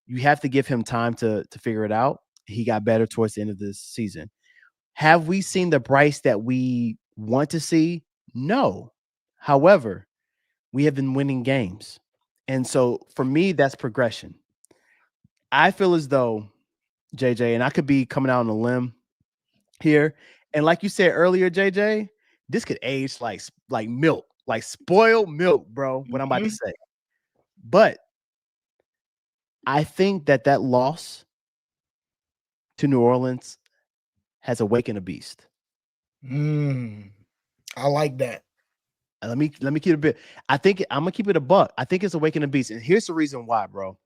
You have to give him time to figure it out. He got better towards the end of this season. Have we seen the Bryce that we want to see? No. However, we have been winning games. And so for me, that's progression. I feel as though, JJ, and I could be coming out on a limb here. And like you said earlier, JJ, this could age like milk, like spoiled milk, bro, what I'm about to say. But I think that loss to New Orleans has awakened a beast. I like that. Let me keep it a bit. I think I'm gonna keep it a buck. I think it's awakened a beast, and here's the reason why, bro.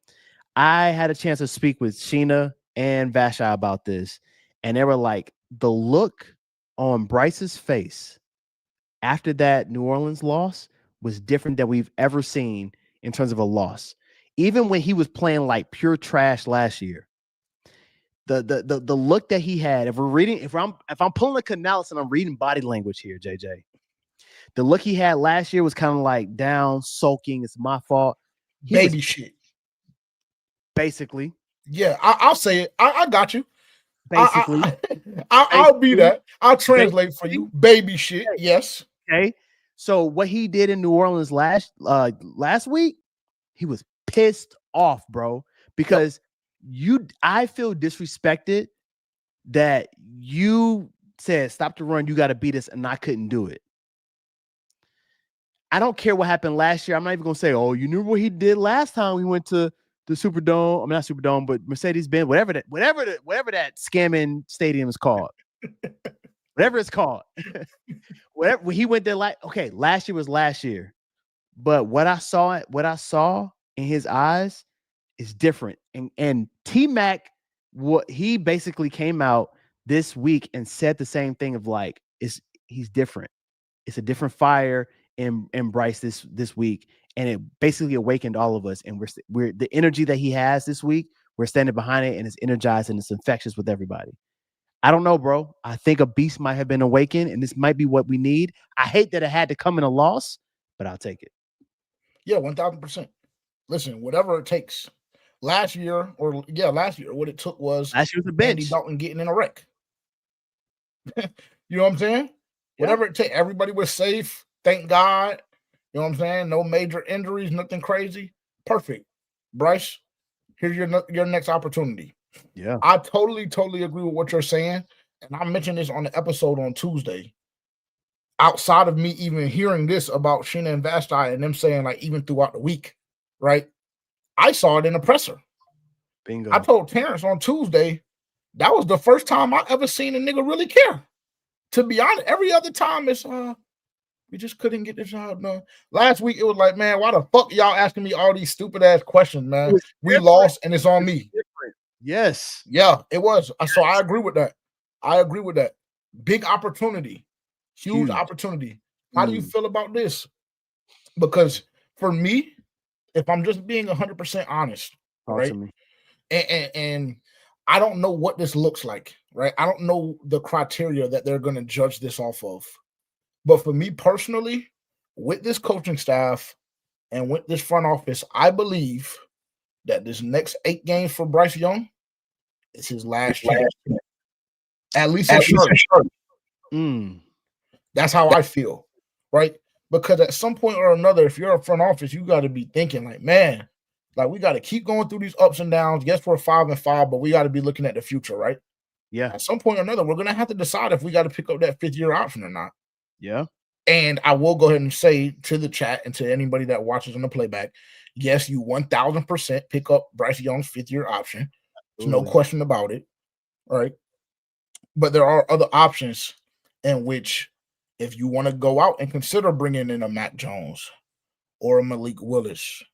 I had a chance to speak with Sheena and Vashai about this, and they were like, the look on Bryce's face after that New Orleans loss was different than we've ever seen in terms of a loss. Even when he was playing like pure trash last year, the look that he had. If I'm pulling a Canales and I'm reading body language here, JJ, the look he had last year was kind of like down, sulking. It's my fault. Baby shit. Basically. Yeah, I'll say it. I got you. Basically. I'll be that. I'll translate for you. Baby shit. Yes. Okay. So what he did in New Orleans last week, he was pissed off, bro, because I feel disrespected that you said stop the run, you got to beat us, and I couldn't do it. I don't care what happened last year. I'm not even gonna say, oh, you knew what he did last time we went to Superdome. I mean, not Superdome, but Mercedes-Benz, whatever that scamming stadium is called. Whatever it's called. Whatever he went there last year was last year. But what I saw in his eyes is different. And T-Mac, what he basically came out this week and said the same thing of like, he's different. It's a different fire in Bryce this week. And it basically awakened all of us. And we're the energy that he has this week, we're standing behind it, and it's energized and it's infectious with everybody. I don't know, bro. I think a beast might have been awakened, and this might be what we need. I hate that it had to come in a loss, but I'll take it. Yeah, 1,000%. Listen, whatever it takes. Last year, what it took was last year was a bench. Andy Dalton getting in a wreck. You know what I'm saying? Yeah. Whatever it takes. Everybody was safe. Thank God. You know what I'm saying? No major injuries, nothing crazy. Perfect. Bryce, here's your next opportunity. Yeah. I totally agree with what you're saying. And I mentioned this on the episode on Tuesday. Outside of me even hearing this about Sheena and Vasti and them saying, like, even throughout the week, right? I saw it in the presser. Bingo. I told Terrence on Tuesday, that was the first time I ever seen a nigga really care. To be honest, every other time it's we just couldn't get this job done. Last week it was like, man, why the fuck y'all asking me all these stupid ass questions, man? We lost and it's on me. Yes. Yeah, it was. So I agree with that. Big opportunity. Huge opportunity. How do you feel about this? Because for me, if I'm just being 100% honest, right? And I don't know what this looks like, right? I don't know the criteria that they're going to judge this off of. But for me personally, with this coaching staff and with this front office, I believe that this next 8 games for Bryce Young is his last chance. At least it's short. That's how I feel, right? Because at some point or another, if you're a front office, you got to be thinking like, man, like we got to keep going through these ups and downs. Yes, we're 5-5, but we got to be looking at the future, right? Yeah. At some point or another, we're going to have to decide if we got to pick up that 5th-year option or not. Yeah. And I will go ahead and say to the chat and to anybody that watches on the playback, yes, you 1,000% pick up Bryce Young's 5th-year option. There's no question about it, right? But there are other options in which, if you want to go out and consider bringing in a Mac Jones or a Malik Willis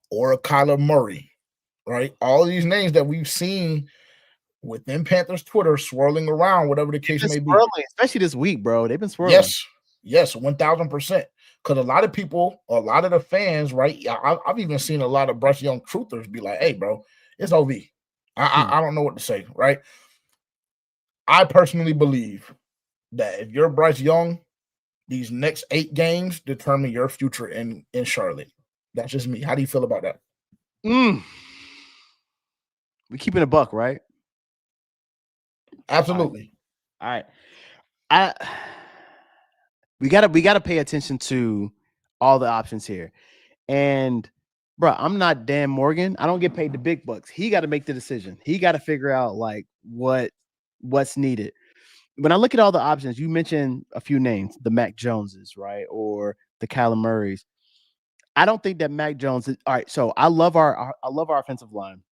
or a Kyler Murray, right? All of these names that we've seen within Panthers Twitter swirling around, whatever the case may be. Especially this week, bro. They've been swirling. Yes, 1,000%. Because a lot of people, a lot of the fans, right? I've even seen a lot of Bryce Young truthers be like, hey, bro, it's OV. I don't know what to say, right? I personally believe that if you're Bryce Young, these next 8 games determine your future in Charlotte. That's just me. How do you feel about that? We keeping a buck, right? Absolutely. All right. We gotta pay attention to all the options here. And bro, I'm not Dan Morgan. I don't get paid the big bucks. He got to make the decision. He got to figure out like what's needed. When I look at all the options, you mentioned a few names, the Mac Joneses, right? Or the Kyler Murrays. I don't think that Mac Jones is all right. So I love our offensive line,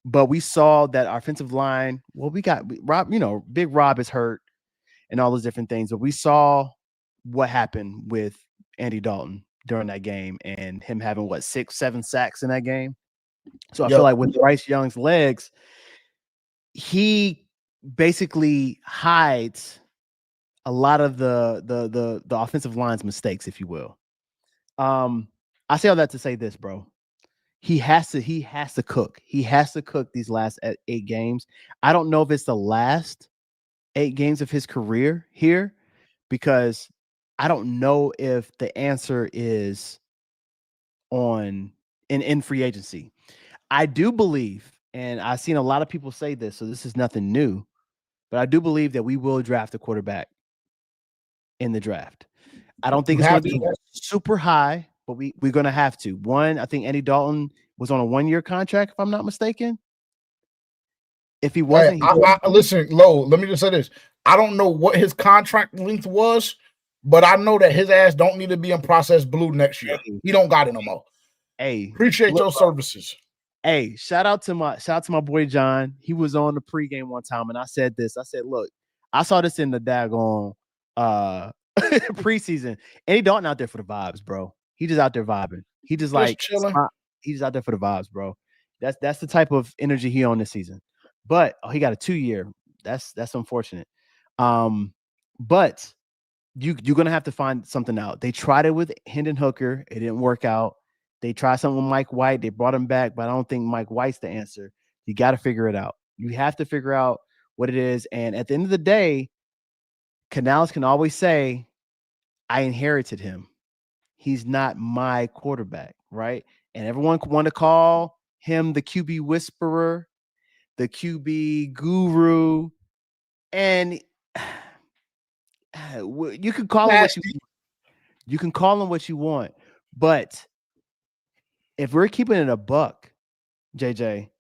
but we saw that our offensive line, well, we got Rob, Big Rob is hurt and all those different things. But we saw what happened with Andy Dalton during that game and him having 6-7 sacks in that game. So I feel like with Bryce Young's legs, he basically hides a lot of the offensive line's mistakes, if you will. I say all that to say this, bro. He has to cook. He has to cook these last 8 games. I don't know if it's the last 8 games of his career here, because I don't know if the answer is in free agency. I do believe, and I've seen a lot of people say this, so this is nothing new, but I do believe that we will draft a quarterback in the draft. I don't think it's going to be super high, but we're going to have to. One, I think Andy Dalton was on a 1-year contract, if I'm not mistaken. If he wasn't, listen, Lo, let me just say this. I don't know what his contract length was, but I know that his ass don't need to be in process blue next year. He don't got it no more. Hey, appreciate your services. Hey, shout out to my boy John. He was on the pregame one time, and I said this. I said, look, I saw this in the daggone preseason, and he don't out there for the vibes, bro. He just out there vibing. He just like chilling. he's out there for the vibes, bro. That's the type of energy he on this season. But he got a 2-year. That's unfortunate. But you're gonna have to find something out. They tried it with Hendon Hooker, it didn't work out. They tried something with Mike White. They brought him back, but I don't think Mike White's the answer. You got to figure it out. You have to figure out what it is. And at the end of the day, Canales can always say, I inherited him. He's not my quarterback, right? And everyone want to call him the QB whisperer, the QB guru. And you can call him what you can call him what you want. But if we're keeping it a buck, JJ,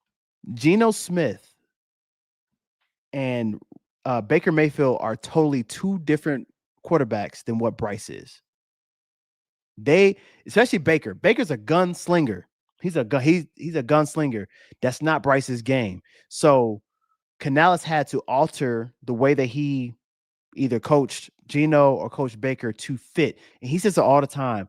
Geno Smith and Baker Mayfield are totally two different quarterbacks than what Bryce is. Especially Baker. Baker's a gunslinger. He's a gunslinger. That's not Bryce's game. So Canales had to alter the way that he either coached Geno or coached Baker to fit. And he says it all the time.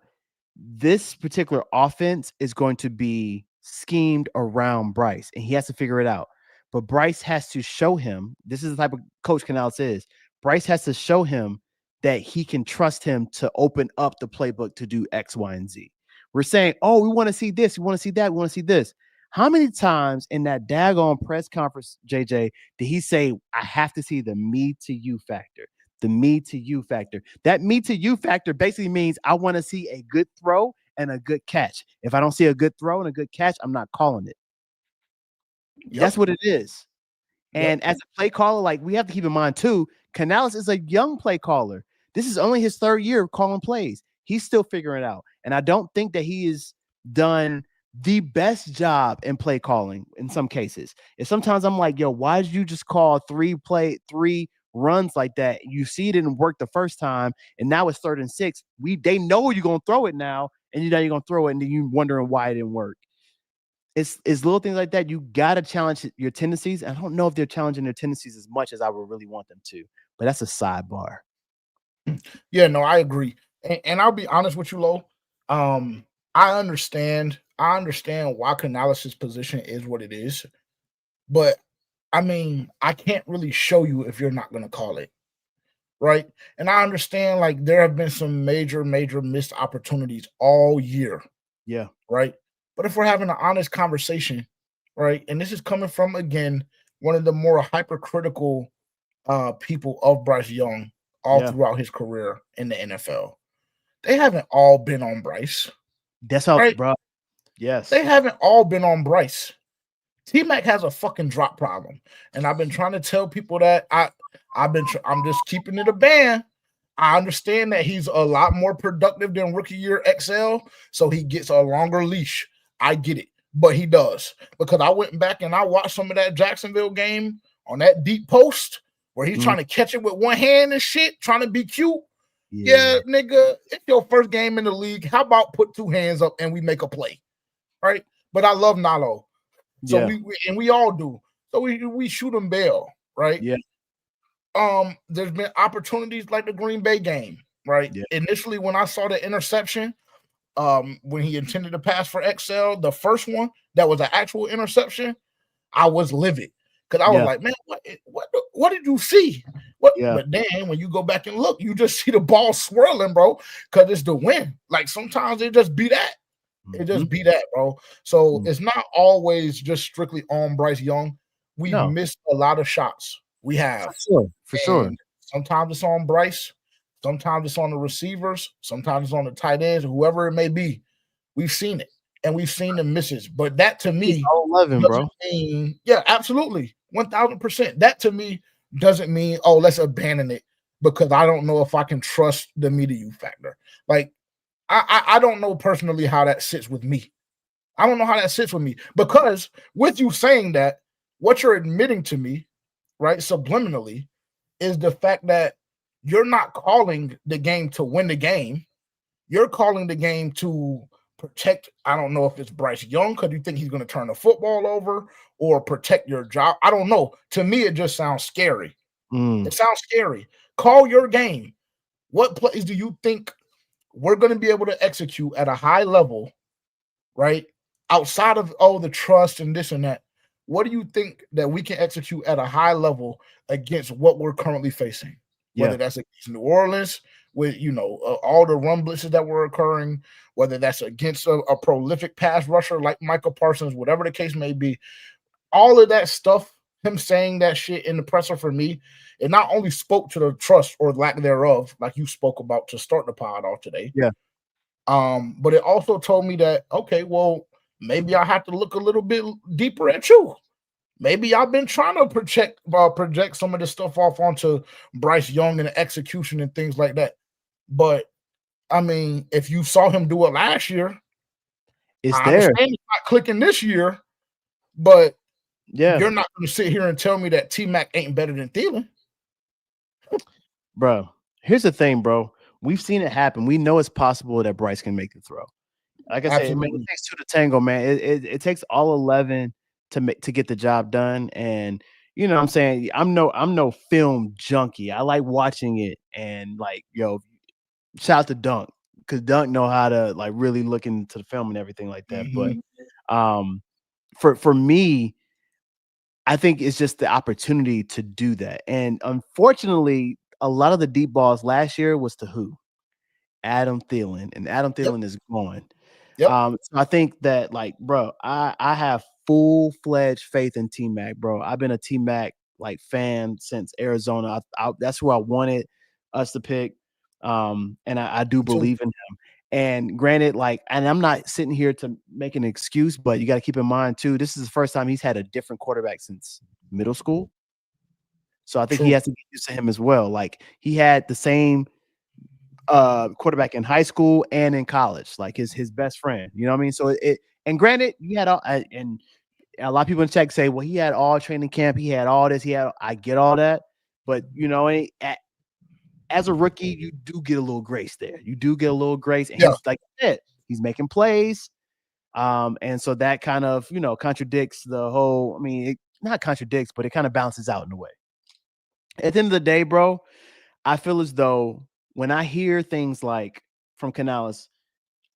This particular offense is going to be schemed around Bryce, and he has to figure it out. But Bryce has to show him, this is the type of coach Canales is. Bryce has to show him that he can trust him to open up the playbook to do X, Y, and Z. We're saying, oh, we want to see this, we want to see that, we want to see this. How many times in that daggone press conference, JJ, did he say, I have to see the me to you factor? The me to you factor. That me to you factor basically means I want to see a good throw and a good catch. If I don't see a good throw and a good catch, I'm not calling it. Yep. That's what it is. And as a play caller, like we have to keep in mind too, Canales is a young play caller. This is only his 3rd year of calling plays. He's still figuring it out. And I don't think that he has done the best job in play calling in some cases. And sometimes I'm like, yo, why did you just call 3 runs like that? You see it didn't work the first time, and now it's 3rd and 6. They know you're gonna throw it now, and you know you're gonna throw it, and then you wondering why it didn't work. It's little things like that. You gotta challenge your tendencies. I don't know if they're challenging their tendencies as much as I would really want them to, but that's a sidebar. Yeah, no, I agree, and I'll be honest with you, Lo. I understand why Canales' position is what it is, but I mean, I can't really show you if you're not going to call it, right? And I understand, like, there have been some major missed opportunities all year. Yeah. Right? But if we're having an honest conversation, right, and this is coming from, again, one of the more hypercritical people of Bryce Young throughout his career in the NFL, they haven't all been on Bryce. That's how, right? Bro. Yes. They haven't all been on Bryce. T-Mac has a fucking drop problem, and I've been trying to tell people that I'm just keeping it a band. I understand that he's a lot more productive than rookie year XL, so he gets a longer leash. I get it, but he does, because I went back and I watched some of that Jacksonville game on that deep post where he's trying to catch it with one hand and shit, trying to be cute. Yeah, nigga, it's your first game in the league. How about put 2 hands up and we make a play, right? But I love Nalo. So we all do. So we shoot him bail, right? Yeah. There's been opportunities like the Green Bay game, right? Yeah. Initially, when I saw the interception, when he intended to pass for XL, the first one that was an actual interception, I was livid because I was like, man, what did you see? But then when you go back and look, you just see the ball swirling, bro, because it's the wind. Like sometimes it just be that. It just be that, bro. So it's not always just strictly on Bryce Young. We've missed a lot of shots. We have. For sure. Sometimes it's on Bryce. Sometimes it's on the receivers. Sometimes it's on the tight ends, whoever it may be. We've seen it. And we've seen the misses. But that to me, 11, bro. Yeah, absolutely. 1,000%. That to me doesn't mean, oh, let's abandon it because I don't know if I can trust the me to you factor. Like, I don't know personally how that sits with me. I don't know how that sits with me because with you saying that, what you're admitting to me, right, subliminally, is the fact that you're not calling the game to win the game. You're calling the game to protect. I don't know if it's Bryce Young because you think he's going to turn the football over or protect your job. I don't know. To me, it just sounds scary. It sounds scary. Call your game. What plays do you think we're going to be able to execute at a high level, right? Outside of the trust and this and that, what do you think that we can execute at a high level against what we're currently facing? Whether that's against New Orleans with, all the run blitzes that were occurring, whether that's against a prolific pass rusher like Michael Parsons, whatever the case may be, all of that stuff, him saying that shit in the presser for me, it not only spoke to the trust or lack thereof, like you spoke about to start the pod off today. Yeah. But it also told me that, okay, well, maybe I have to look a little bit deeper at you. Maybe I've been trying to project some of this stuff off onto Bryce Young and the execution and things like that. But I mean, if you saw him do it last year, it's I there. understand he's not clicking this year, but yeah, you're not going to sit here and tell me that T-Mac ain't better than Thielen. Bro, here's the thing, bro. We've seen it happen. We know it's possible that Bryce can make the throw. Like I said, it takes two to tango, man. It takes all 11 to get the job done. And you know what I'm saying? I'm no film junkie. I like watching it and shout out to Dunk, because Dunk know how to really look into the film and everything like that. Mm-hmm. But for me, I think it's just the opportunity to do that. And unfortunately, a lot of the deep balls last year was to who? Adam Thielen. And Adam Thielen is gone. Yep. So I think that, bro, I have full-fledged faith in T-Mac, bro. I've been a T-Mac fan since Arizona. That's who I wanted us to pick. And I do believe in him. And granted, and I'm not sitting here to make an excuse, but you got to keep in mind too, this is the first time he's had a different quarterback since middle school. So I think he has to get used to him as well. He had the same quarterback in high school and in college, his best friend. You know what I mean? So and granted, he had and a lot of people in chat say, well, he had all training camp, he had all this, I get all that, but as a rookie, you do get a little grace there. You do get a little grace, and he's like that. He's making plays, and so that kind of contradicts the whole. I mean, it not contradicts, but it kind of balances out in a way. At the end of the day, bro, I feel as though when I hear things like from Canales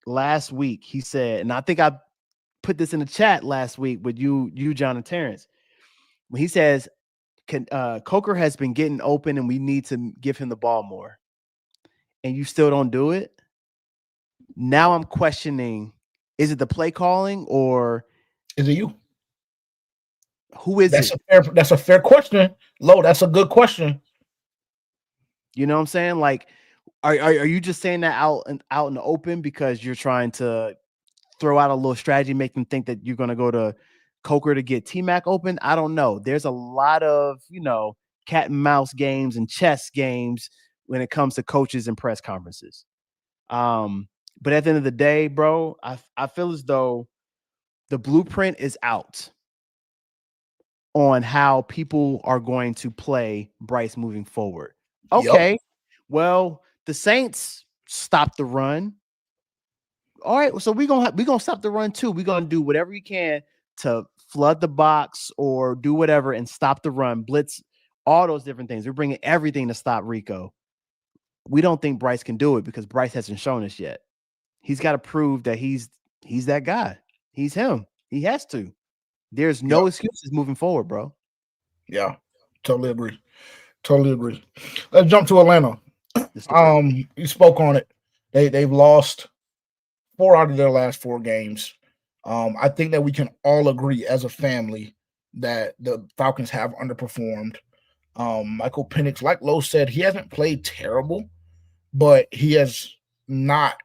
last week, he said, and I think I put this in the chat last week with you, John, and Terrence, when he says, Coker has been getting open and we need to give him the ball more, and you still don't do it. Now I'm questioning, is it the play calling or is it you? Who is it? That's a fair question. Lo, that's a good question. You know what I'm saying? Are you just saying that out in the open because you're trying to throw out a little strategy, make them think that you're going to go to Coker to get T-Mac open? I don't know. There's a lot of, cat and mouse games and chess games when it comes to coaches and press conferences. But at the end of the day, bro, I feel as though the blueprint is out on how people are going to play Bryce moving forward. Okay. Yep. Well, the Saints stopped the run. All right, so we're gonna stop the run too. We're gonna do whatever we can to flood the box or do whatever and stop the run, blitz, all those different things. We're bringing everything to stop Rico. We don't think Bryce can do it because Bryce hasn't shown us yet. He's got to prove that he's that guy. He's him. He has to. There's no excuses moving forward, bro. Yeah, totally agree. Let's jump to Atlanta. You spoke on it. They've lost 4 out of their last 4 games. I think that we can all agree as a family that the Falcons have underperformed. Michael Penix, like Lo said, he hasn't played terrible, but he has not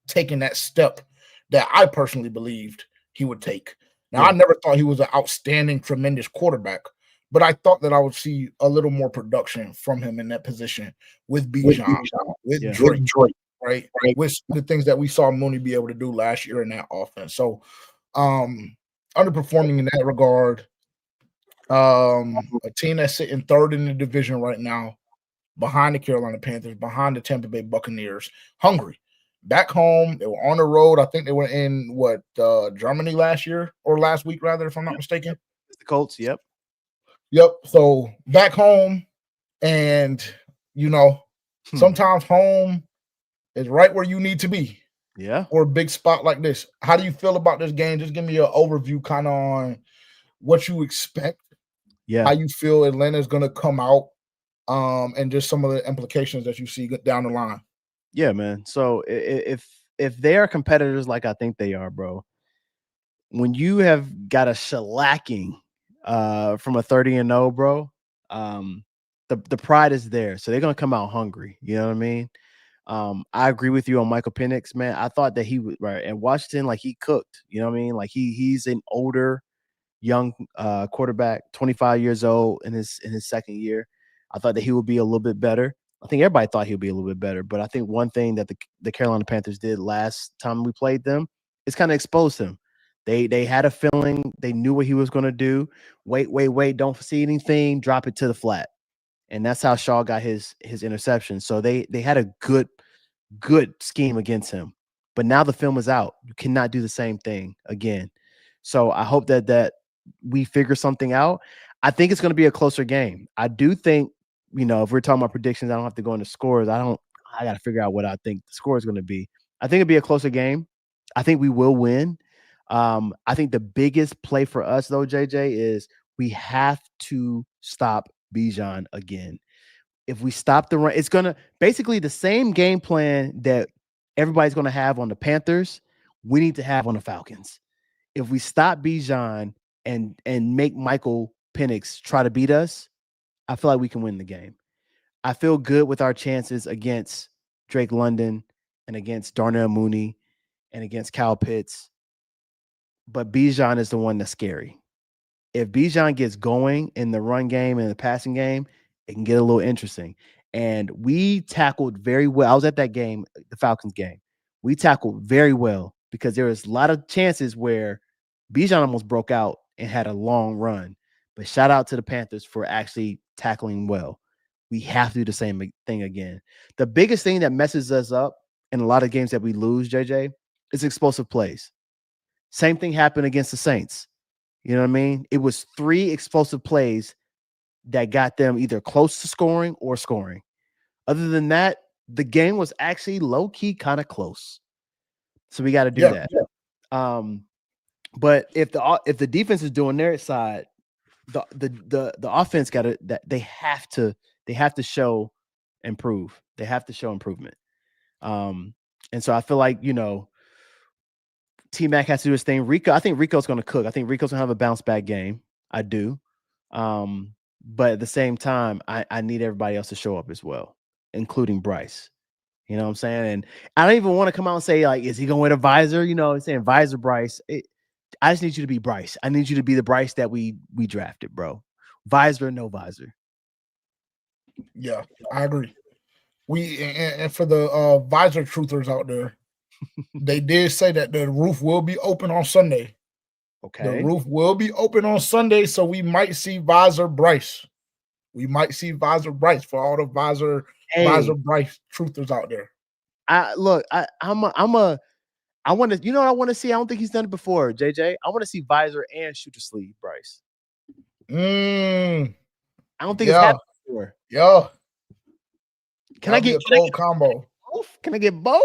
taken that step that I personally believed he would take. Now, I never thought he was an outstanding, tremendous quarterback, but I thought that I would see a little more production from him in that position with Bijan, with Drake, right? With the things that we saw Mooney be able to do last year in that offense. So, underperforming in that regard. A team that's sitting 3rd in the division right now, behind the Carolina Panthers, behind the Tampa Bay Buccaneers, hungry. back home. They were on the road. I think they were in Germany last week, rather, if I'm not mistaken. It's the Colts. Yep. So back home, and sometimes home is right where you need to be. Yeah. Or a big spot like this. How do you feel about this game? Just give me an overview kind of on what you expect. Yeah. How you feel Atlanta's going to come out, and just some of the implications that you see down the line. Yeah, man. So if they are competitors like I think they are, bro, when you have got a shellacking from a 30-0, bro, the pride is there. So they're going to come out hungry. You know what I mean? I agree with you on Michael Penix, man. I thought that he would, right, and Washington, like, he cooked. You know what I mean? Like he's an older, young quarterback, 25 years old in his second year. I thought that he would be a little bit better. I think everybody thought he would be a little bit better. But I think one thing that the Carolina Panthers did last time we played them is kind of exposed him. They had a feeling. They knew what he was going to do. Wait, don't see anything. Drop it to the flat. And that's how Shaw got his interception. So they had a good scheme against him. But now the film is out. You cannot do the same thing again. So I hope that we figure something out. I think it's going to be a closer game. I do think, if we're talking about predictions, I don't have to go into scores. I got to figure out what I think the score is going to be. I think it'll be a closer game. I think we will win. I think the biggest play for us, though, JJ, is we have to stop Bijan again. If we stop the run, it's going to basically the same game plan that everybody's going to have on the Panthers, we need to have on the Falcons. If we stop Bijan and make Michael Penix try to beat us, I feel like we can win the game. I feel good with our chances against Drake London and against Darnell Mooney and against Kyle Pitts. But Bijan is the one that's scary. If Bijan gets going in the run game and the passing game, it can get a little interesting. And we tackled very well. I was at that game, the Falcons game. We tackled very well because there was a lot of chances where Bijan almost broke out and had a long run. But shout out to the Panthers for actually tackling well. We have to do the same thing again. The biggest thing that messes us up in a lot of games that we lose, JJ, is explosive plays. Same thing happened against the Saints. You know what I mean? It was 3 explosive plays that got them either close to scoring or scoring. Other than that, the game was actually low-key kind of close. So we got to do that. Yeah. But if the defense is doing their side, the offense got to that they have to show improve. They have to show improvement. And so I feel like, T-Mac has to do his thing. I think Rico's going to cook. I think Rico's going to have a bounce back game. I do. But at the same time, I need everybody else to show up as well, including Bryce. You know what I'm saying? And I don't even want to come out and say, like, is he going with a visor? I'm saying visor Bryce. I just need you to be Bryce. I need you to be the Bryce that we drafted, bro. Visor, no visor. Yeah, I agree. And for the visor truthers out there, they did say that the roof will be open on Sunday. Okay. The roof will be open on Sunday, so we might see visor Bryce. We might see visor Bryce for all the visor Bryce truthers out there. I want to, what I want to see? I don't think he's done it before, JJ. I want to see visor and shooter sleeve Bryce. I don't think it's happened before. Yeah. Can I get a cold combo? Both? Can I get both?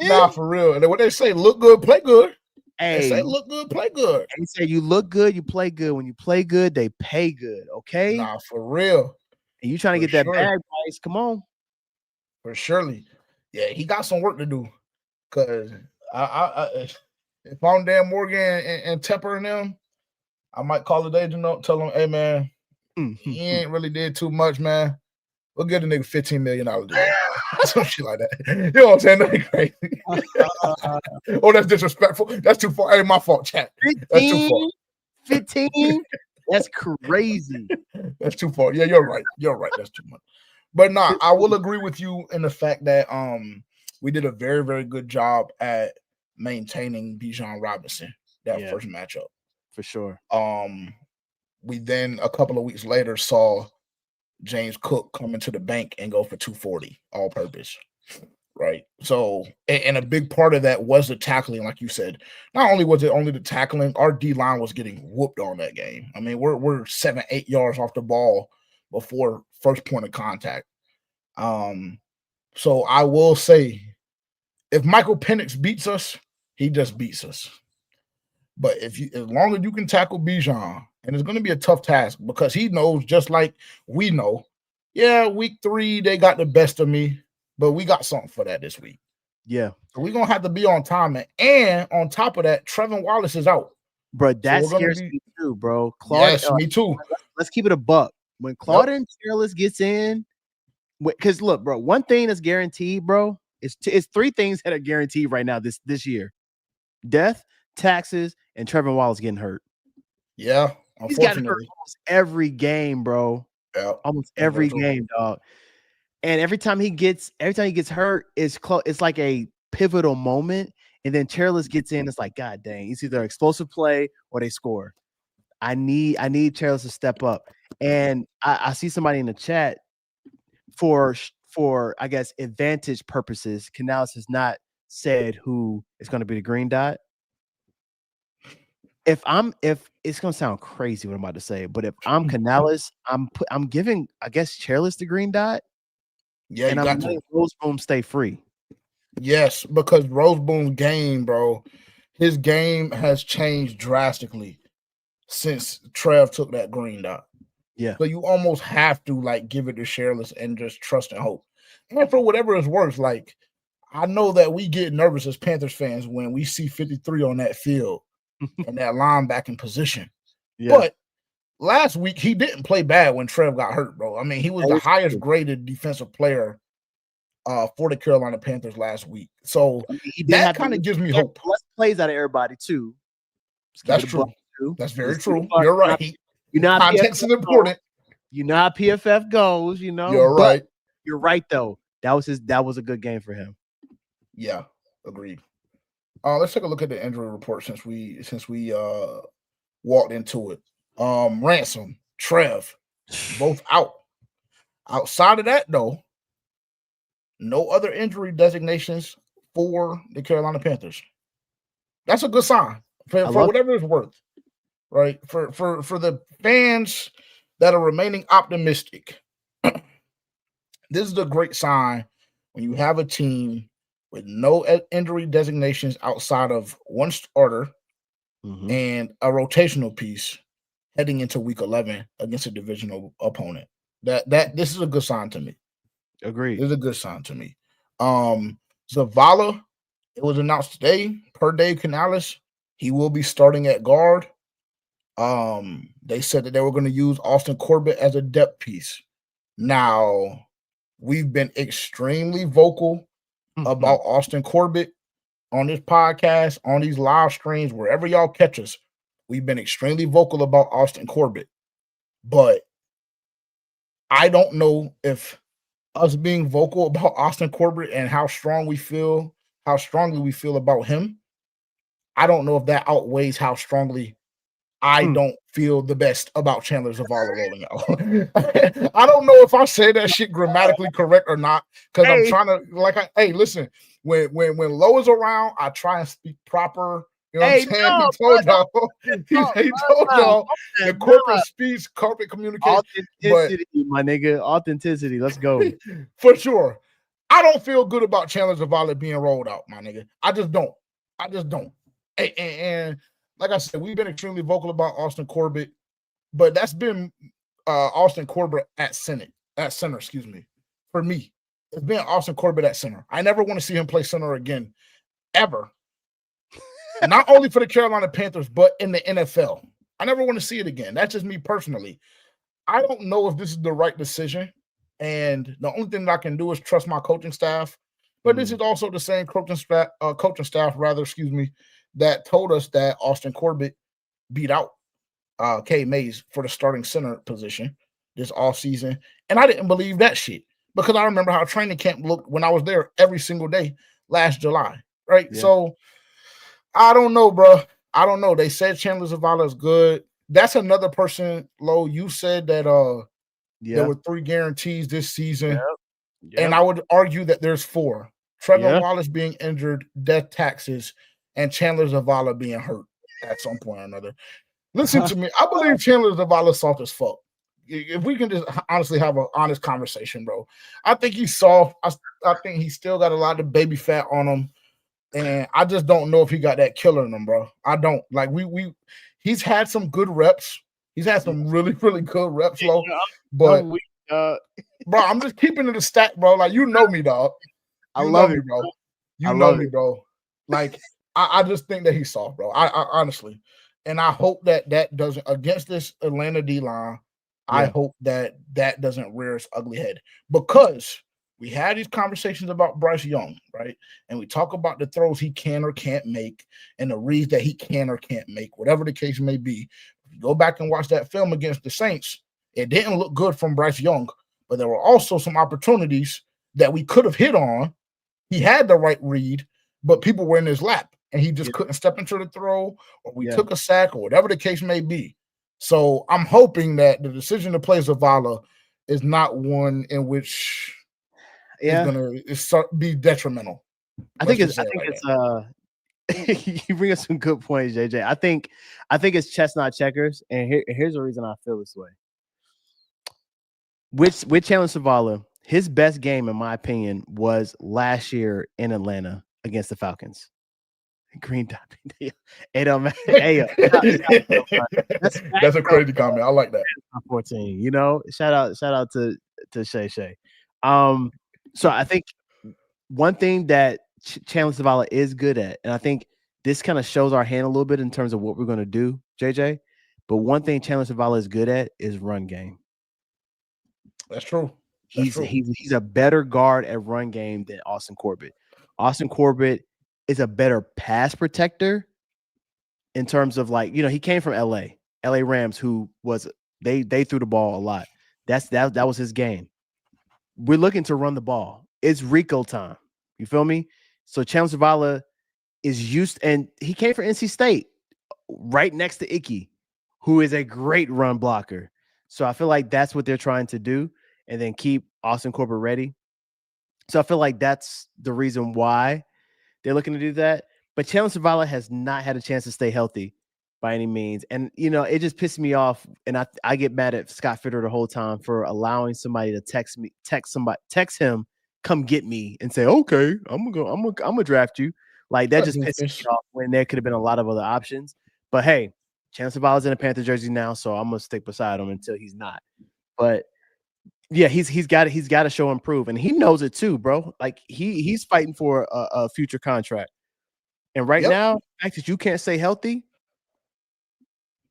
Nah, for real. And what they say, look good, play good. Hey, they say look good, play good. They say you look good, you play good. When you play good, they pay good. Okay. Nah, for real. And you trying to get that bag, Bryce? Come on. For surely. Yeah, he got some work to do. Cause if I'm Dan Morgan and Tepper and them, I might call the agent up, tell him, hey man, he ain't really did too much, man. We'll get a nigga $15 million deal. Some shit like that. You know what I'm saying? Nothing crazy. Oh, that's disrespectful. That's too far. Hey, my fault, chat. 15, that's too far. 15? That's crazy. That's too far. Yeah, you're right. You're right. That's too much. But no, I will agree with you in the fact that we did a very, very good job at maintaining Bijan Robinson that first matchup. For sure. We then a couple of weeks later saw James Cook come into the bank and go for 240 all purpose. right? So, and a big part of that was the tackling, like you said. Not only was it only the tackling, our D line was getting whooped on that game. I mean, we're 7-8 yards off the ball before first point of contact. So I will say, if Michael Penix beats us, he just beats us. But as long as you can tackle Bijan, and it's going to be a tough task because he knows, just like we know, yeah, week 3 they got the best of me, but we got something for that this week. Yeah, so we're gonna have to be on time, and on top of that, Trevin Wallace is out, bro. That scares me too, bro. Yes, me too. Let's keep it a buck. When Claudin Careless gets in, because look, bro, one thing that's guaranteed, bro, it's 3 things that are guaranteed right now this year: death, taxes, and Trevin Wallace getting hurt. Yeah, he's got hurt almost every game, bro. Yeah, almost every game, dog. And every time he gets hurt, it's like a pivotal moment. And then Chairless gets in. It's like, God dang, it's either an explosive play or they score. I need Chairless to step up. And I see somebody in the chat for I guess advantage purposes. Canales has not said who is going to be the green dot. If it's gonna sound crazy what I'm about to say, but if I'm Canales, I'm giving, I guess, Chairless the green dot. Yeah, and I'm letting Roseboom stay free. Yes, because Roseboom's game, bro, his game has changed drastically since Trev took that green dot. Yeah. So you almost have to like give it to Chairless and just trust and hope. And for whatever it's worth, like I know that we get nervous as Panthers fans when we see 53 on that field and that linebacking position. Yeah. But last week he didn't play bad when Trev got hurt, bro. I mean, he was the highest graded defensive player for the Carolina Panthers last week. So that kind of gives me hope. Less plays out of everybody too. That's true. That's very true. You're right. You know, context is important. You know how PFF goes. You know, you're right. You're right though. That was a good game for him. Yeah, agreed. Let's take a look at the injury report since we walked into it. Ransom, Trev, both out. Outside of that, though, no other injury designations for the Carolina Panthers. That's a good sign for whatever it's worth, right? For the fans that are remaining optimistic, this is a great sign when you have a team with no injury designations outside of one starter and a rotational piece heading into week 11 against a divisional opponent. This is a good sign to me. Agreed. It's a good sign to me. Zavala, it was announced today per Dave Canales, he will be starting at guard. They said that they were going to use Austin Corbett as a depth piece. Now, we've been extremely vocal about Austin Corbett on this podcast, on these live streams, wherever y'all catch us. We've been extremely vocal about Austin Corbett. But I don't know if us being vocal about Austin Corbett and how strongly we feel about him, I don't know if that outweighs how strongly I don't feel the best about Chandler Zavala rolling out. I don't know if I say that shit grammatically correct or not, because I'm trying to listen, when Lowe is around, I try and speak proper. You know what I'm saying? He told y'all the corporate speech, corporate communication. Authenticity, my nigga. Authenticity. Let's go. For sure. I don't feel good about Chandler Zavala being rolled out, my nigga. I just don't. And like I said, we've been extremely vocal about Austin Corbett, but that's been Austin Corbett at center, excuse me. For me, it's been Austin Corbett at center. I never want to see him play center again, ever. Not only for the Carolina Panthers, but in the NFL. I never want to see it again. That's just me personally. I don't know if this is the right decision, and the only thing that I can do is trust my coaching staff. But this is also the same coaching staff, that told us that Austin Corbett beat out K. Mays for the starting center position this offseason. And I didn't believe that shit because I remember how training camp looked when I was there every single day last July, right? Yeah. So I don't know, bro. I don't know. They said Chandler Zavala is good. That's another person, Lo, you said that there were 3 guarantees this season. Yep. And I would argue that there's 4. Trevor Wallace being injured, death taxes, and Chandler Zavala being hurt at some point or another. Listen to me. I believe Chandler Zavala soft as fuck. If we can just honestly have an honest conversation, bro. I think he's soft. I think he's still got a lot of baby fat on him. And I just don't know if he got that killer in him, bro. I don't. Like, he's had some good reps. He's had some really, really good reps, low. But, bro, I'm just keeping it a stack, bro. Like, you know me, dog. I love it, bro. You know me, bro. Like, I just think that he's soft, bro. I honestly. And I hope that doesn't, against this Atlanta D-line, I hope that doesn't rear its ugly head. Because we had these conversations about Bryce Young, right? And we talk about the throws he can or can't make and the reads that he can or can't make, whatever the case may be. If you go back and watch that film against the Saints, it didn't look good from Bryce Young, but there were also some opportunities that we could have hit on. He had the right read, but people were in his lap, and he just couldn't step into the throw, or we took a sack, or whatever the case may be. So I'm hoping that the decision to play Zavala is not one in which is going to be detrimental. I think it's you bring up some good points, JJ. I think it's chestnut checkers, and here's the reason I feel this way. With Chandler Zavala, his best game, in my opinion, was last year in Atlanta against the Falcons. Green dot. Hey, man. That's a crazy comment. I like that. 14. You know, shout out to Shay Shay. So I think one thing that Chandler Zavala is good at, and I think this kind of shows our hand a little bit in terms of what we're going to do, JJ. But one thing Chandler Zavala is good at is run game. That's true. He's a better guard at run game than Austin Corbett. Austin Corbett is a better pass protector in terms of, like, you know, he came from LA Rams, who was they threw the ball a lot. That was his game. We're looking to run the ball. It's Rico time. You feel me? So Chandler Zavala is used, and he came from NC State, right next to Icky, who is a great run blocker. So I feel like that's what they're trying to do, and then keep Austin Corbett ready. So I feel like that's the reason why they're looking to do that. But Chandler Zavala has not had a chance to stay healthy by any means. And, you know, it just pissed me off. And I get mad at Scott Fitter the whole time for allowing somebody to text him, come get me, and say, okay, I'm gonna draft you. Like, that just pisses me off when there could have been a lot of other options. But hey, Chandler Zavala's in a Panther jersey now, so I'm gonna stick beside him until he's not. But yeah, he's got to show improve, and he knows it too, bro. Like, he's fighting for a future contract, and right now, the fact that you can't stay healthy,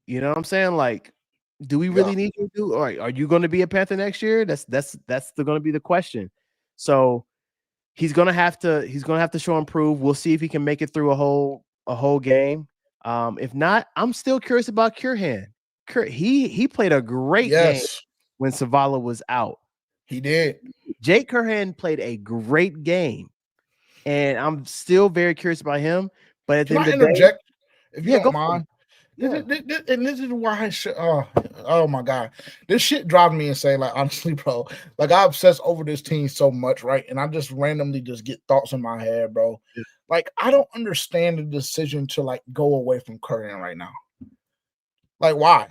you know what I'm saying? Like, do we really need you to do? All right, are you going to be a Panther next year? That's going to be the question. So he's gonna have to show improve. We'll see if he can make it through a whole game. If not, I'm still curious about Curhan. He played a great game when Zavala was out. He did. Jake Curhan played a great game, and I'm still very curious about him. But at the end of the day, if you don't mind. And this is why oh my God, this shit drives me insane. Like, honestly, bro, like, I obsess over this team so much, right? And I just randomly just get thoughts in my head, bro. Yeah. Like, I don't understand the decision to, like, go away from Curran right now. Like, why?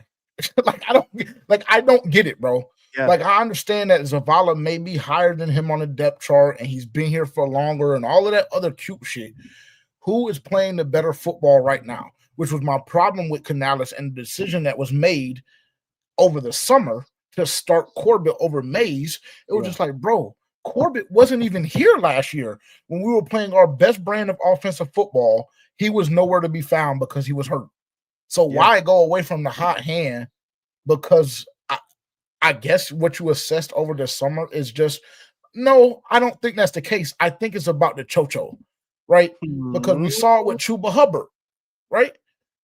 I don't get it, bro. Yeah. Like, I understand that Zavala may be higher than him on the depth chart, and he's been here for longer and all of that other cute shit. Who is playing the better football right now? Which was my problem with Canales and the decision that was made over the summer to start Corbett over Mays. It was just like, bro, Corbett wasn't even here last year when we were playing our best brand of offensive football. He was nowhere to be found because he was hurt. So why go away from the hot hand? Because I guess what you assessed over the summer is just, no, I don't think that's the case. I think it's about the Chocho, right? Because we saw it with Chuba Hubbard, right?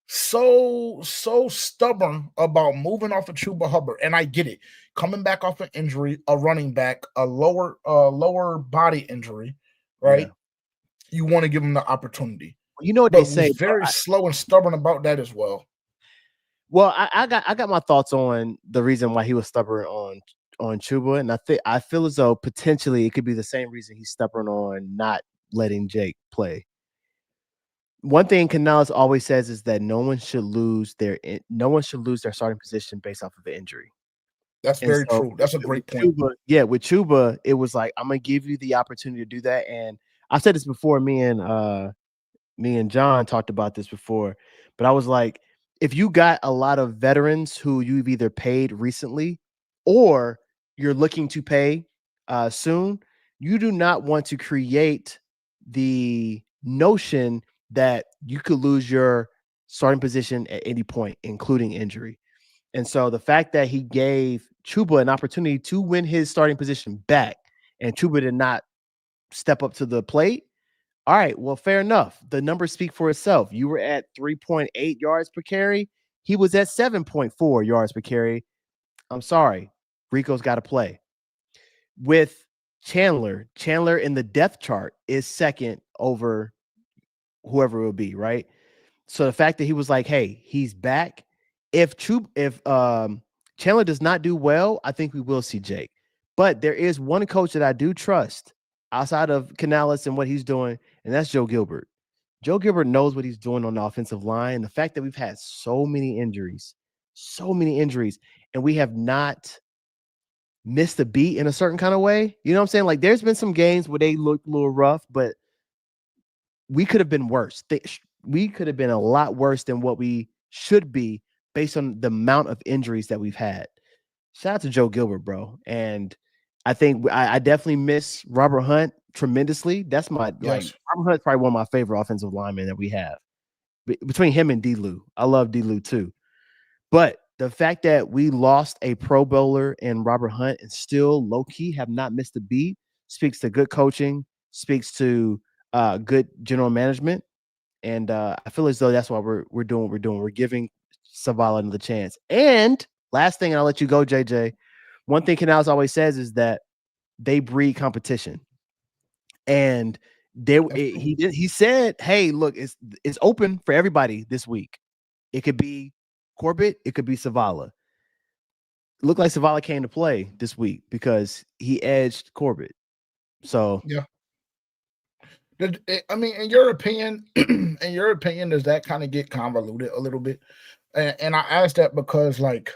So stubborn about moving off of Chuba Hubbard, and I get it. Coming back off an injury, a running back, a lower body injury, right? Yeah. You want to give him the opportunity. You know what they say. Very slow and stubborn about that as well. Well, I got my thoughts on the reason why he was stubborn on Chuba, and I feel as though potentially it could be the same reason he's stubborn on not letting Jake play. One thing Canales always says is that no one should lose their starting position based off of an injury. That's And very so true. That's a great point. with Chuba, it was like, I'm gonna give you the opportunity to do that. And I've said this before. Me and John talked about this before, but I was like, if you got a lot of veterans who you've either paid recently or you're looking to pay soon, you do not want to create the notion that you could lose your starting position at any point, including injury. And so the fact that he gave Chuba an opportunity to win his starting position back, and Chuba did not step up to the plate. All right, well, fair enough. The numbers speak for itself. You were at 3.8 yards per carry. He was at 7.4 yards per carry. I'm sorry. Rico's got to play. With Chandler in the depth chart is second over whoever it will be, right? So the fact that he was like, hey, he's back. If Chandler does not do well, I think we will see Jake. But there is one coach that I do trust outside of Canales and what he's doing, and that's Joe Gilbert. Joe Gilbert knows what he's doing on the offensive line. The fact that we've had so many injuries, and we have not missed a beat in a certain kind of way. You know what I'm saying? Like, there's been some games where they looked a little rough, but we could have been worse. We could have been a lot worse than what we should be based on the amount of injuries that we've had. Shout out to Joe Gilbert, bro. And I think I definitely miss Robert Hunt tremendously. That's Robert Hunt's probably one of my favorite offensive linemen that we have. Between him and D-Lou. I love D-Lou too. But the fact that we lost a Pro Bowler in Robert Hunt and still low-key have not missed a beat speaks to good coaching, speaks to good general management. And I feel as though that's why we're doing what we're doing. We're giving Zavala another chance. And last thing, and I'll let you go, JJ. One thing Canales always says is that they breed competition. And he said, hey, look, it's open for everybody this week. It could be Corbett, it could be Zavala. It looked like Zavala came to play this week because he edged Corbett. So yeah. I mean, in your opinion, does that kind of get convoluted a little bit? And I asked that because, like,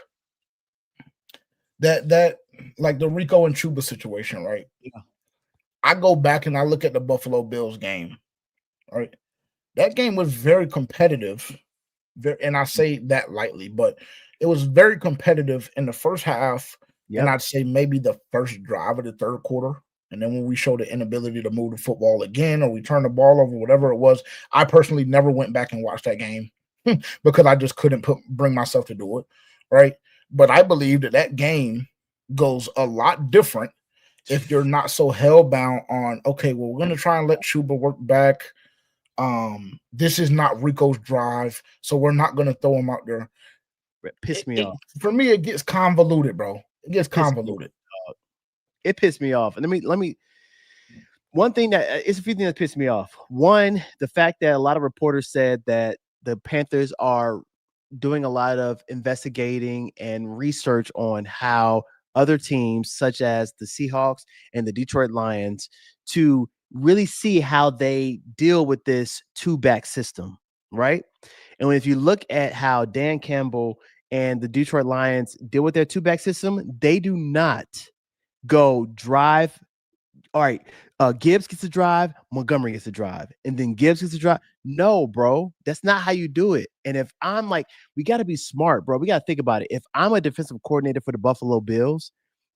that like the Rico and Chuba situation, right? Yeah. I go back and I look at the Buffalo Bills game, right? That game was very competitive, and I say that lightly, but it was very competitive in the first half, and I'd say maybe the first drive of the third quarter. And then when we showed the inability to move the football again, or we turned the ball over, whatever it was, I personally never went back and watched that game because I just couldn't bring myself to do it, right? But I believe that game goes a lot different if you're not so hell-bound on, okay, well, we're going to try and let Chuba work back. This is not Rico's drive, so we're not going to throw him out there. Piss me off. For me, it gets convoluted, bro. It gets convoluted. It pissed me off. And let me one thing that it's a few things that pissed me off. One, the fact that a lot of reporters said that the Panthers are doing a lot of investigating and research on how other teams such as the Seahawks and the Detroit Lions to really see how they deal with this two-back system, right? And if you look at how Dan Campbell and the Detroit Lions deal with their two-back system, they do not go drive. All right, Gibbs gets a drive, Montgomery gets a drive, and then Gibbs gets a drive. No, bro, that's not how you do it. And if I'm like, we got to be smart, bro. We got to think about it. If I'm a defensive coordinator for the Buffalo Bills,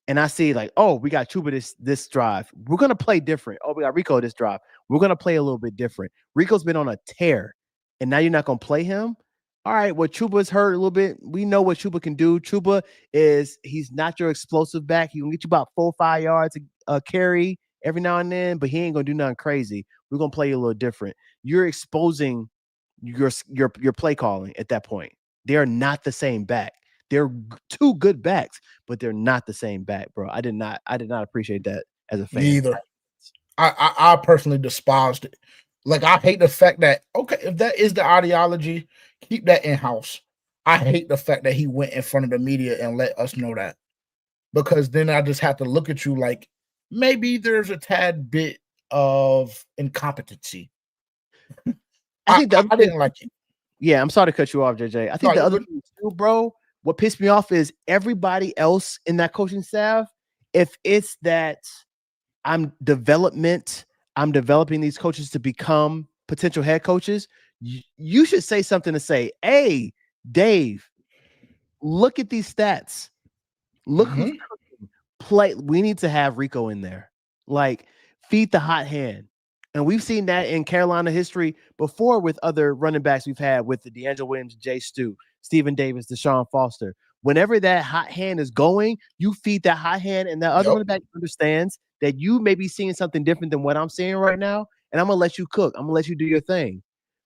and I see like, oh, we got Chuba this drive, we're gonna play different. Oh, we got Rico this drive, we're gonna play a little bit different. Rico's been on a tear, and now you're not gonna play him. All right, well, Chuba's hurt a little bit. We know what Chuba can do. Chuba he's not your explosive back. He can get you about 4 or 5 yards a carry every now and then, but he ain't gonna do nothing crazy. We're gonna play you a little different. You're exposing your play calling at that point. They are not the same back. They're two good backs, but they're not the same back, bro. I did not appreciate that as a fan. Me either. I personally despised it. Like, I hate the fact that, okay, if that is the ideology, keep that in-house. I hate the fact that he went in front of the media and let us know that, because then I just have to look at you like maybe there's a tad bit of incompetency. I think the other I thing, didn't like it. yeah, I'm sorry to cut you off, JJ. I think No, the you're other good. thing too, bro, what pissed me off is everybody else in that coaching staff, if it's that I'm developing these coaches to become potential head coaches, you should say something to say, hey, Dave, look at these stats. Look who's cooking. Play. We need to have Rico in there. Like, feed the hot hand. And we've seen that in Carolina history before with other running backs we've had with the D'Angelo Williams, Jay Stu, Stephen Davis, Deshaun Foster. Whenever that hot hand is going, you feed that hot hand, and that other running back understands that you may be seeing something different than what I'm seeing right now, and I'm going to let you cook. I'm going to let you do your thing.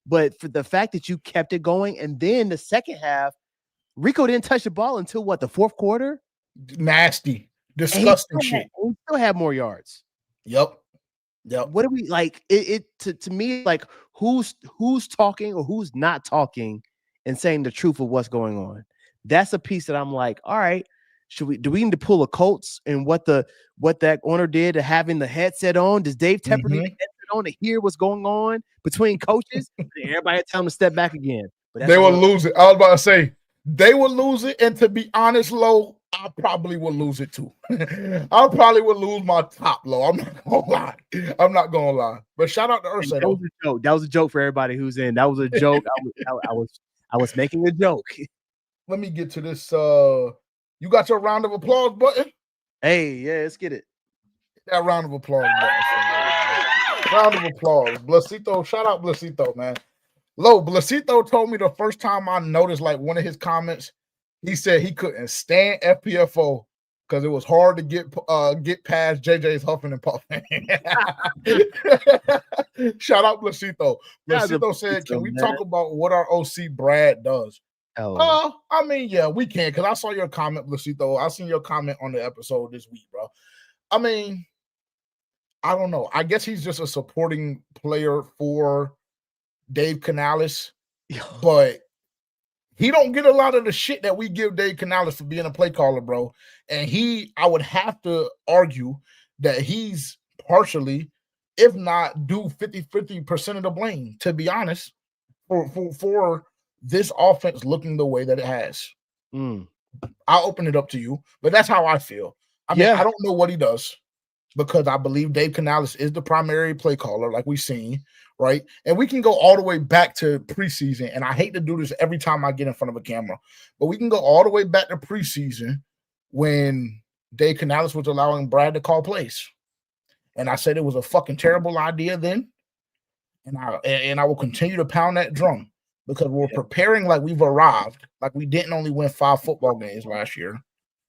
But for the fact that you kept it going, and then the second half, Rico didn't touch the ball until what, the fourth quarter? Nasty, disgusting shit. He still had more yards. Yep. What do we like? To me, like who's talking or who's not talking and saying the truth of what's going on? That's a piece that I'm like, all right, do we need to pull a Colts and what that owner did to having the headset on? Does Dave Tepper need the headset on to hear what's going on between coaches? Everybody tell him to step back again. But they will lose it. I was about to say they will lose it, and to be honest, Lo, I probably will lose it too. I probably will lose my top, Lo. I'm not gonna lie. But shout out to Ursa. That was a joke. That was a joke for everybody who's in. That was a joke. I was making a joke. Let me get to this. You got your round of applause button? Hey, yeah, let's get it. That round of applause button. Round of applause. Blasito, shout out Blasito, man. Lo, Blasito told me the first time I noticed like one of his comments, he said he couldn't stand FPFO because it was hard to get past JJ's huffing and puffing. Shout out Blasito. Blasito said, "Can we talk about what our OC Brad does?" I mean, yeah, we can, because I saw your comment, Blasito. I seen your comment on the episode this week, bro. I mean, I don't know. I guess he's just a supporting player for Dave Canales, but he don't get a lot of the shit that we give Dave Canales for being a play caller, bro. And I would have to argue that he's partially, if not do 50% of the blame, to be honest, for this offense looking the way that it has. I'll open it up to you, but that's how I feel. I mean, I don't know what he does because I believe Dave Canales is the primary play caller, like we've seen, right? And we can go all the way back to preseason, and I hate to do this every time I get in front of a camera, but we can go all the way back to preseason when Dave Canales was allowing Brad to call plays. And I said it was a fucking terrible idea then, and I will continue to pound that drum. Because we're preparing like we've arrived, like we didn't only win 5 football games last year.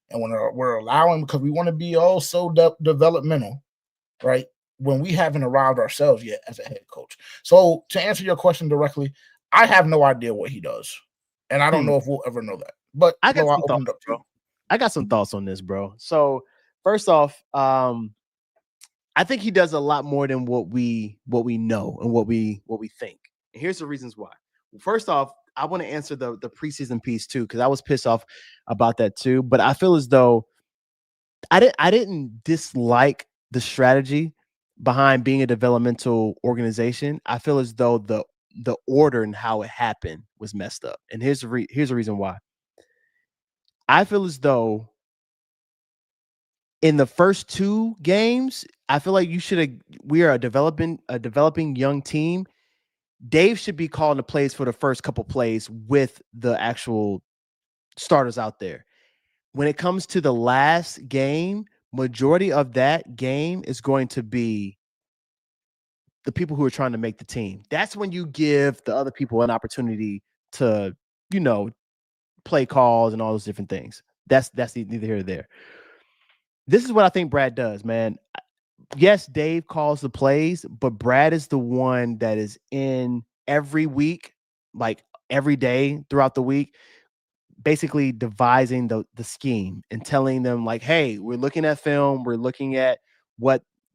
And when we're allowing, because we want to be so developmental, right? When we haven't arrived ourselves yet as a head coach. So to answer your question directly, I have no idea what he does. And I don't know if we'll ever know that. But I got some thoughts, bro. I got some thoughts on this, bro. So first off, I think he does a lot more than what we know and what we think. And here's the reasons why. First off, I want to answer the preseason piece too, because I was pissed off about that too. But I feel as though I didn't dislike the strategy behind being a developmental organization. I feel as though the order and how it happened was messed up. And here's the reason why. I feel as though in the first 2 games, I feel like we are a developing young team. Dave should be calling the plays for the first couple plays with the actual starters out there. When it comes to the last game, majority of that game is going to be the people who are trying to make the team. That's when you give the other people an opportunity to, play calls and all those different things. That's neither here nor there. This is what I think Brad does, man. Yes, Dave calls the plays, but Brad is the one that is in every week, like every day throughout the week, basically devising the scheme and telling them like, hey, we're looking at film. We're looking at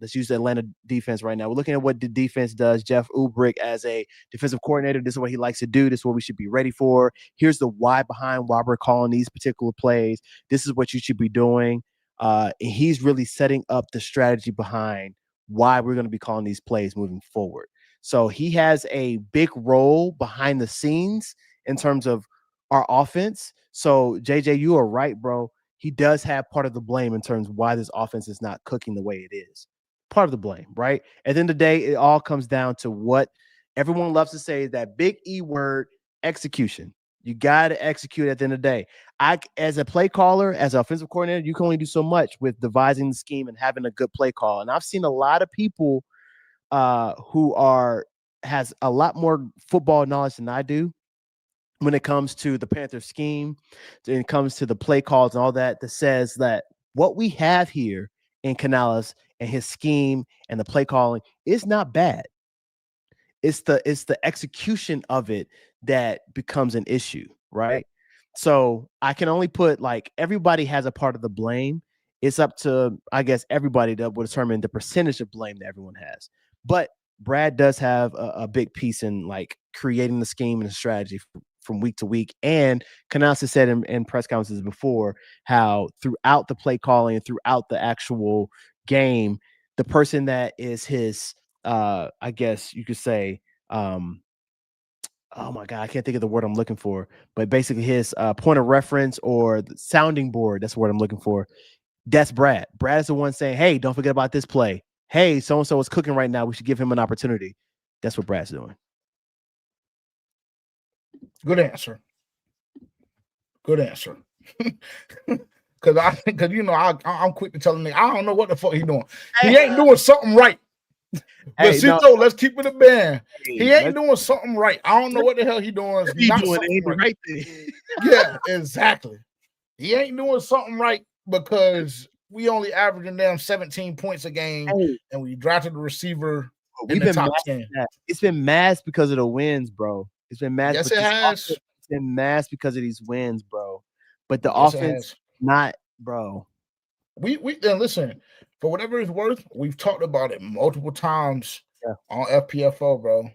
let's use the Atlanta defense right now. We're looking at what the defense does. Jeff Ulbrich as a defensive coordinator, this is what he likes to do. This is what we should be ready for. Here's the why behind why we're calling these particular plays. This is what you should be doing. And he's really setting up the strategy behind why we're going to be calling these plays moving forward. So he has a big role behind the scenes in terms of our offense. So JJ, you are right, bro. He does have part of the blame in terms of why this offense is not cooking the way it is. Part of the blame, right? At the end of the day, it all comes down to what everyone loves to say, that big E word, execution. You got to execute at the end of the day. As a play caller, as an offensive coordinator, you can only do so much with devising the scheme and having a good play call. And I've seen a lot of people who has a lot more football knowledge than I do when it comes to the Panthers scheme, when it comes to the play calls and all that says that what we have here in Canales and his scheme and the play calling is not bad. It's the execution of it that becomes an issue, right? So I can only put, like, everybody has a part of the blame. It's up to, I guess, everybody that will determine the percentage of blame that everyone has. But Brad does have a big piece in, like, creating the scheme and the strategy from week to week. And Canales has said in press conferences before how throughout the play calling and throughout the actual game, the person that is his I guess you could say, oh my God, I can't think of the word I'm looking for, but basically his point of reference or the sounding board, that's the word I'm looking for. That's Brad. Brad is the one saying, hey, don't forget about this play. Hey, so-and-so is cooking right now. We should give him an opportunity. That's what Brad's doing. Good answer. Good answer. Because I'm quick to tell him, I don't know what the fuck he doing. He ain't doing something right. But let's keep it a band. He ain't doing something right. I don't know what the hell he doing. He doing the right thing. Yeah, exactly. He ain't doing something right because we only averaging down 17 points a game, and we drafted the receiver in the top 10. It's been masked because of the wins, bro. It's been masked. Yes, it has. It's been masked because of these wins, bro. But the offense, not, bro. We then listen, for whatever it's worth, we've talked about it multiple times on FPFO, bro.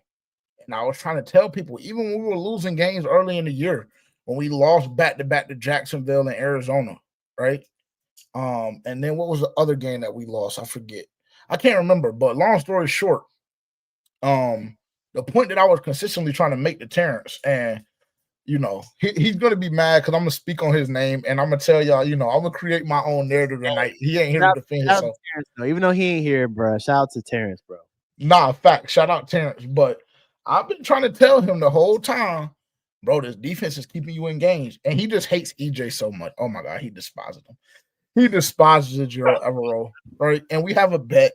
And I was trying to tell people, even when we were losing games early in the year, when we lost back-to-back to Jacksonville and Arizona, right? And then what was the other game that we lost? I forget. I can't remember, but long story short, the point that I was consistently trying to make to Terrence, and he's gonna be mad because I'm gonna speak on his name and I'm gonna tell y'all, I'm gonna create my own narrative tonight. He ain't here to defend himself. Even though he ain't here, bro. Shout out to Terrence, bro. Nah, fact. Shout out Terrence. But I've been trying to tell him the whole time, bro, this defense is keeping you in games. And he just hates EJ so much. Oh my God, he despises him. He despises Gerald Everett, right? And we have a bet,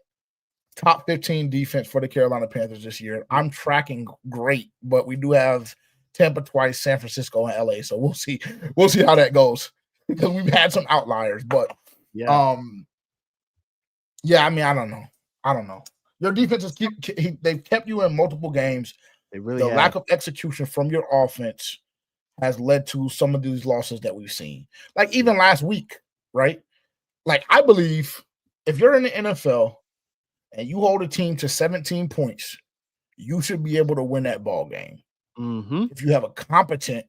top 15 defense for the Carolina Panthers this year. I'm tracking great, but we do have Tampa twice, San Francisco, and LA. So we'll see how that goes because we've had some outliers. But I mean, I don't know. Your defenses they've kept you in multiple games. They really the lack of execution from your offense has led to some of these losses that we've seen. Like even last week, right? Like I believe if you're in the NFL and you hold a team to 17 points, you should be able to win that ball game. Mm-hmm. If you have a competent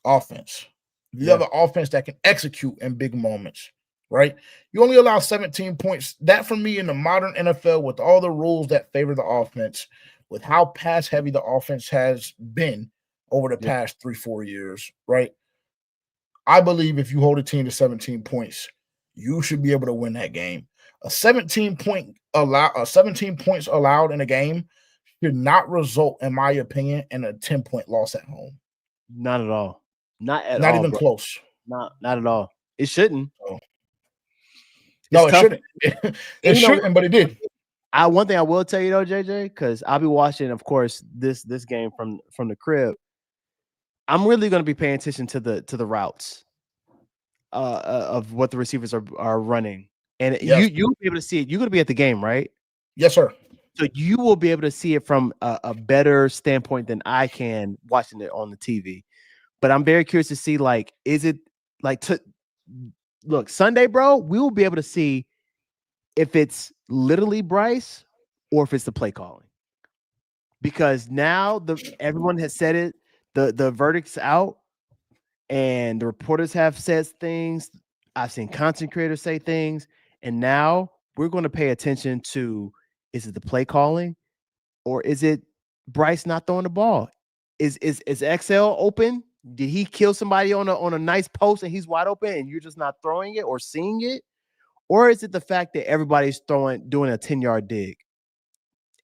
offense, if you have an offense that can execute in big moments, right? You only allow 17 points. That for me in the modern NFL, with all the rules that favor the offense, with how pass heavy the offense has been over the past 3-4 years, right? I believe if you hold a team to 17 points, you should be able to win that game. 17 points allowed in a game should not result, in my opinion, in a 10-point loss at home. Not at all. Not even close. Not at all. It shouldn't. No, it shouldn't. It shouldn't, but it did. One thing I will tell you though, JJ, because I'll be watching, of course, this game from the crib. I'm really going to be paying attention to the routes of what the receivers are running, and you'll be able to see it. You're going to be at the game, right? Yes, sir. So you will be able to see it from a better standpoint than I can watching it on the TV. But I'm very curious to see, like, is it like look, Sunday, bro, we will be able to see if it's literally Bryce or if it's the play calling. Because now everyone has said it, the verdict's out, and the reporters have said things. I've seen content creators say things, and now we're going to pay attention to, is it the play calling or is it Bryce not throwing the ball? Is XL open? Did he kill somebody on a nice post and he's wide open and you're just not throwing it or seeing it? Or is it the fact that everybody's doing a 10-yard dig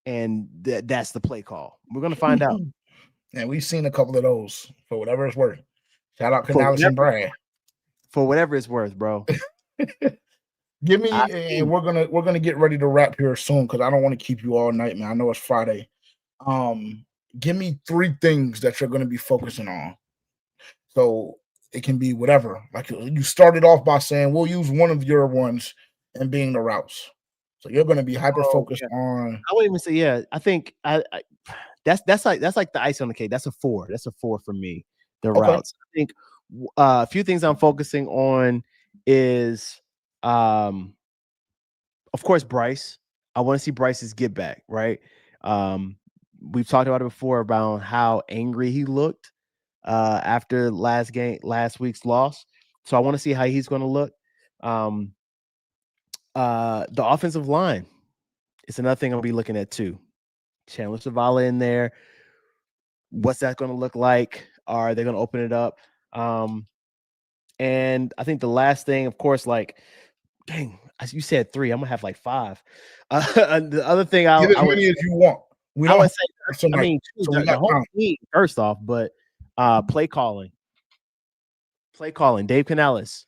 and that's the play call? We're going to find out. And we've seen a couple of those for whatever it's worth. Shout out Canales and Brad. For whatever it's worth, bro. Give me, and we're gonna get ready to wrap here soon because I don't want to keep you all night, man. I know it's Friday. Give me 3 things that you're gonna be focusing on. So it can be whatever. Like you started off by saying we'll use one of your ones and being the routes. So you're gonna be hyper focused on. I wouldn't even say, yeah. I think that's like the ice on the cake. That's a 4. That's a 4 for me. The routes. I think a few things I'm focusing on is, of course, Bryce. I want to see Bryce's get back, right? We've talked about it before about how angry he looked after last week's loss. So I want to see how he's going to look. The offensive line is another thing I'll be looking at too. Chandler Zavala in there. What's that going to look like? Are they going to open it up? And I think the last thing, of course, like, dang, as you said 3, I'm gonna have like 5. The other thing Give as many as you want. I would say, I mean, the whole team first off, but play calling. Dave Canales.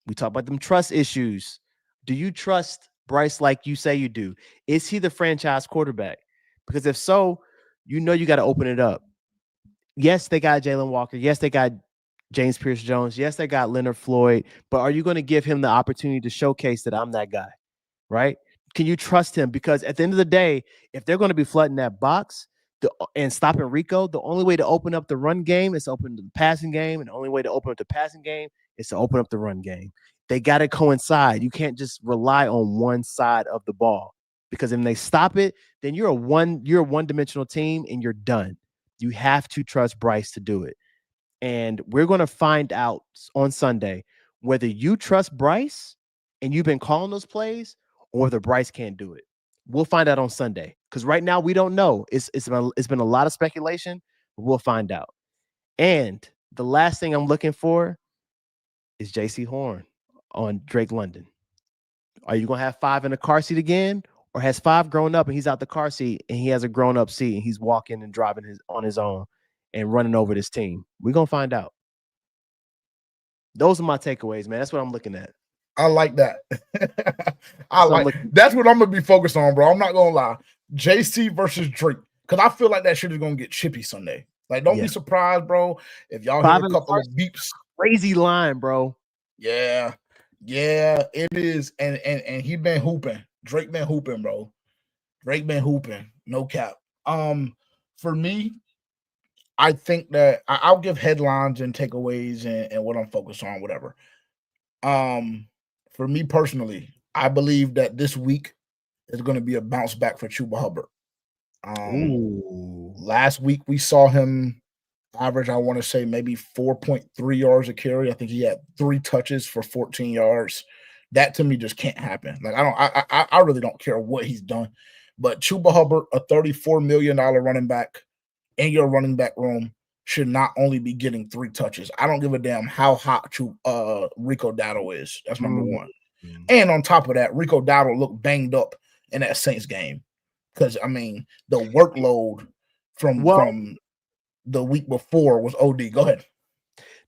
We talk about them trust issues. Do you trust Bryce like you say you do? Is he the franchise quarterback? Because if so, you got to open it up. Yes, they got Jalen Walker. Yes, they got James Pierce-Jones. Yes, they got Leonard Floyd. But are you going to give him the opportunity to showcase that I'm that guy, right? Can you trust him? Because at the end of the day, if they're going to be flooding that box and stopping Rico, the only way to open up the run game is to open the passing game. And the only way to open up the passing game is to open up the run game. They got to coincide. You can't just rely on one side of the ball, because if they stop it, then you're a one-dimensional team and you're done. You have to trust Bryce to do it. And we're going to find out on Sunday whether you trust Bryce and you've been calling those plays or whether Bryce can't do it. We'll find out on Sunday, because right now we don't know. It's been a lot of speculation, but we'll find out. And the last thing I'm looking for is J.C. Horn on Drake London. Are you going to have 5 in the car seat again? Or has 5 grown up and he's out the car seat and he has a grown-up seat and he's walking and driving on his own and running over this team? We're going to find out. Those are my takeaways, man. That's what I'm looking at. I like that. That's what I'm going to be focused on, bro. I'm not going to lie. JC versus Drake. Because I feel like that shit is going to get chippy Sunday. Like, don't be surprised, bro, if y'all hear a couple of beeps. Crazy line, bro. Yeah, it is. And he been hooping. Drake been hooping, bro. Drake been hooping. No cap. For me, I think that I'll give headlines and takeaways and what I'm focused on, whatever. For me personally, I believe that this week is going to be a bounce back for Chuba Hubbard. Last week we saw him average, I want to say maybe 4.3 yards a carry. I think he had 3 touches for 14 yards. That to me just can't happen. Like I really don't care what he's done. But Chuba Hubbard, a $34 million running back in your running back room, should not only be getting 3 touches. I don't give a damn how hot Rico Dowdle is. That's number one. And on top of that, Rico Dowdle looked banged up in that Saints game. Because, I mean, the workload from the week before was OD. Go ahead.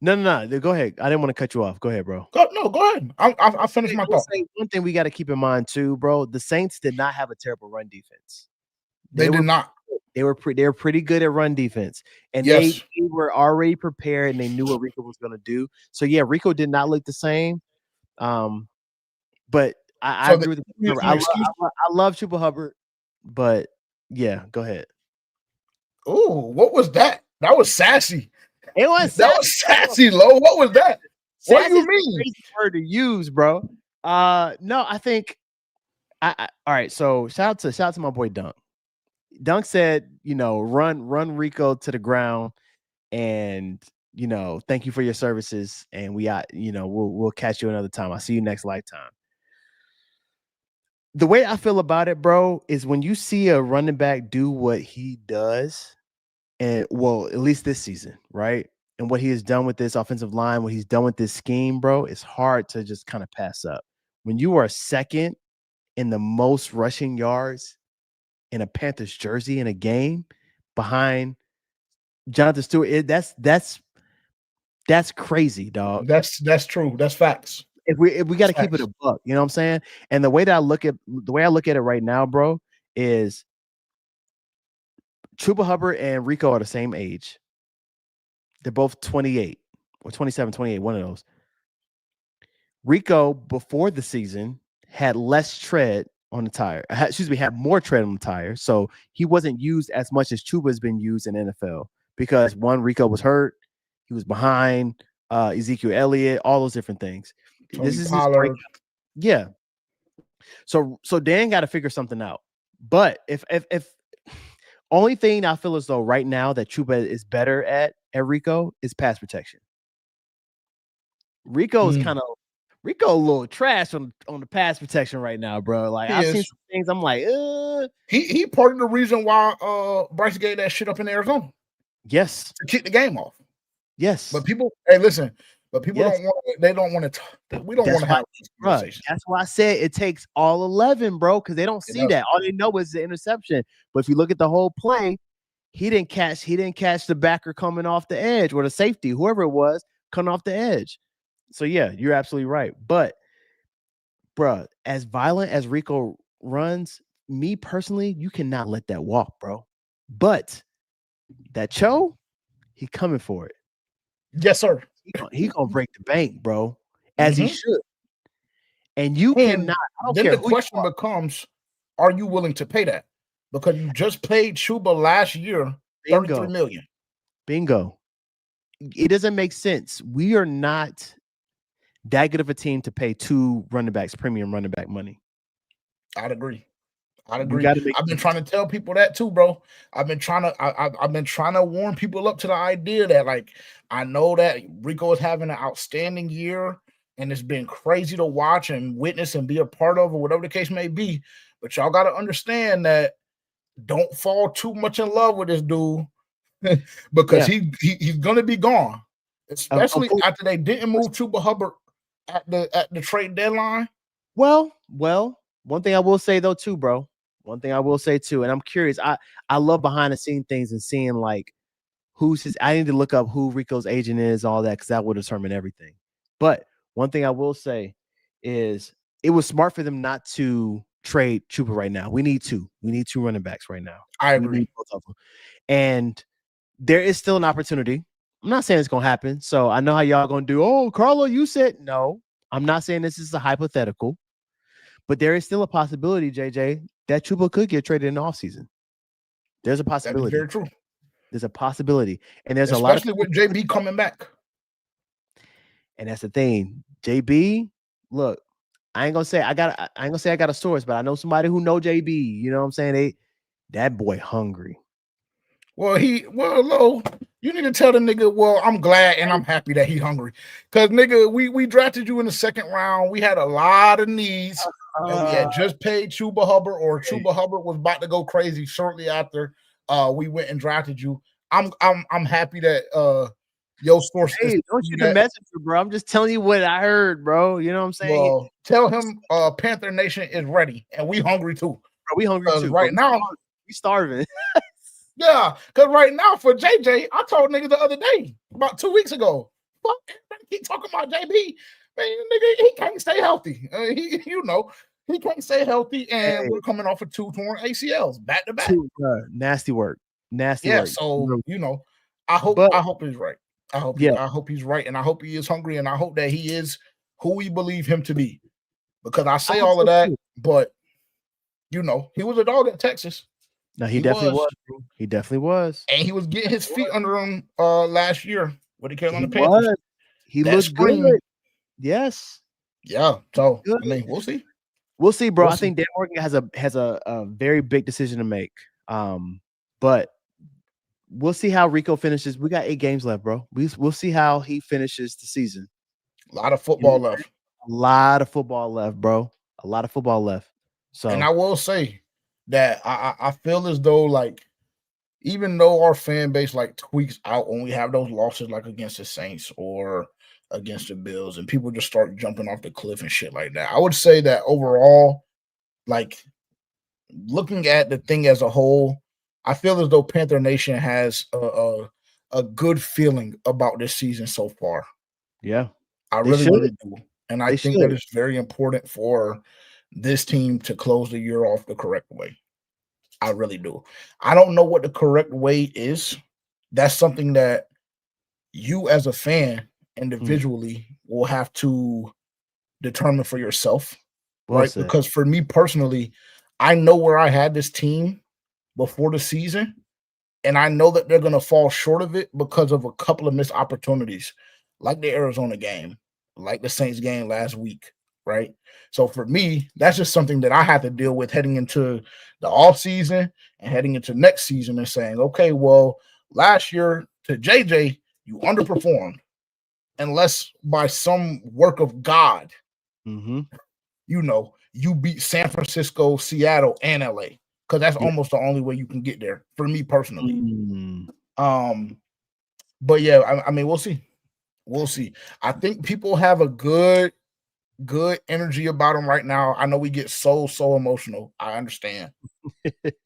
No. Go ahead. I didn't want to cut you off. Go ahead, bro. Go ahead. I finished my thought. One thing we got to keep in mind too, bro. The Saints did not have a terrible run defense. They did not. They were pretty good at run defense, and they were already prepared and they knew what Rico was going to do. So yeah, Rico did not look the same. But I agree with you. I love Chuba Hubbard, but yeah, go ahead. Oh, what was that? That was sassy. It was sassy, Lo. What was that? What do you mean? Crazy word to use, bro. No, I think all right. So shout out to my boy Dunk. Dunk said, run Rico to the ground, and thank you for your services, and we'll catch you another time. I'll see you next lifetime. The way I feel about it, bro, is when you see a running back do what he does, and well, at least this season, right? And what he has done with this offensive line, what he's done with this scheme, bro, it's hard to just kind of pass up. When you are second in the most rushing yards in a Panthers jersey in a game behind Jonathan Stewart, that's crazy, dog. That's true. That's facts. If we got to keep it Facts. a buck, you know what I'm saying? And the way I look at it right now, bro, is Chuba Hubbard and Rico are the same age. They're both 28 or 27, 28, one of those. Rico, before the season, had less tread on the tire. Had more tread on the tire. So he wasn't used as much as Chuba has been used in NFL because one, Rico was hurt. He was behind Ezekiel Elliott, all those different things. Tony This is Pollard. yeah. So Dan got to figure something out. But if only thing I feel as though right now that Chuba is better at Rico is pass protection. Rico is Rico a little trash on the pass protection right now, bro. Like I've seen some things, I'm like, he part of the reason why Bryce gave that shit up in Arizona. Yes, to kick the game off. Yes, but people, hey, listen, but people don't want. They don't want to. We don't want to have this conversation. That's why I said it takes all 11, bro, because they don't see that. All they know is the interception. But if you look at the whole play, he didn't catch the backer coming off the edge or the safety, whoever it was, coming off the edge. So yeah, you're absolutely right. But bro, as violent as Rico runs, me personally, you cannot let that walk, bro. But that Cho, he coming for it. Yes, sir. He gonna break the bank, bro, as he should. And you cannot. I don't then care the question becomes, are you willing to pay that? Because you just paid Chuba last year $33 million. Bingo. It doesn't make sense. We are not that good of a team to pay two running backs premium running back money. I'd agree. I've been trying to tell people that too, bro. I've been trying to warn people up to the idea that, like, I know that Rico is having an outstanding year and it's been crazy to watch and witness and be a part of, or whatever the case may be. But y'all got to understand that don't fall too much in love with this dude because he's gonna be gone, especially after they didn't move Chuba Hubbard at the trade deadline. Well, one thing I will say though too, bro. One thing I will say too, and I'm curious. I love behind the scene things and seeing like who's his. I need to look up who Rico's agent is, all that, because that will determine everything. But one thing I will say is it was smart for them not to trade Chuba right now. We need two running backs right now. I agree. Both of them. And there is still an opportunity. I'm not saying it's gonna happen. So I know how y'all gonna do. Oh, Carlo, you said no. I'm not saying this is a hypothetical, but there is still a possibility, JJ, that Chuba could get traded in the offseason. There's a possibility. That is very true. There's a possibility, and there's especially with JB coming back. And that's the thing, JB. Look, I ain't gonna say I got a source, but I know somebody who know JB. You know what I'm saying? That boy hungry. Well, Lo, you need to tell the nigga, well, I'm glad and I'm happy that he hungry. Because, nigga, we drafted you in the second round. We had a lot of needs. And we had just paid Chuba Hubbard, or Chuba Hubbard was about to go crazy shortly after we went and drafted you. I'm happy that your source is. Don't shoot the messenger, bro. I'm just telling you what I heard, bro. You know what I'm saying? Well, tell him Panther Nation is ready. And we hungry too. Bro, we hungry too. Right now, we starving. Yeah, because right now for JJ, I told niggas the other day, about 2 weeks ago, fuck, keep talking about JB. Man, nigga, he can't stay healthy. He can't stay healthy, and we're coming off of 2 torn ACLs back to back. Nasty work. Work. So I hope he's right. I hope he's right, and I hope he is hungry, and I hope that he is who we believe him to be. Because I say all of that, but he was a dog at Texas. No, he definitely was. He definitely was. And he was getting his feet under him last year with the Carolina Panthers. He looked good. Yes. Yeah. So I mean, we'll see. We'll see, bro. I think Dan Morgan has a very big decision to make. But we'll see how Rico finishes. We got 8 games left, bro. We'll see how he finishes the season. A lot of football left. A lot of football left, bro. A lot of football left. So, and I will say that I feel as though like even though our fan base like tweaks out when we have those losses like against the Saints or against the Bills, and people just start jumping off the cliff and shit like that, I would say that overall, like looking at the thing as a whole, I feel as though Panther Nation has a good feeling about this season so far. yeah, I they really, should. really do. And I They think that should. it's very important for this team to close the year off the correct way. I really do. I don't know what the correct way is. That's something that you as a fan individually will have to determine for yourself, Well right? said. Because for me personally, I know where I had this team before the season, and I know that they're going to fall short of it because of a couple of missed opportunities, like the Arizona game, like the Saints game last week, right? So for me, that's just something that I have to deal with heading into the off season and heading into next season and saying, okay, well, last year to JJ, you underperformed, unless by some work of God, Mm-hmm. you beat San Francisco, Seattle, and LA. Because that's Yeah. almost the only way you can get there for me personally. Mm. But yeah, I mean, we'll see. We'll see. I think people have a good energy about them right now. I know we get so emotional. I understand.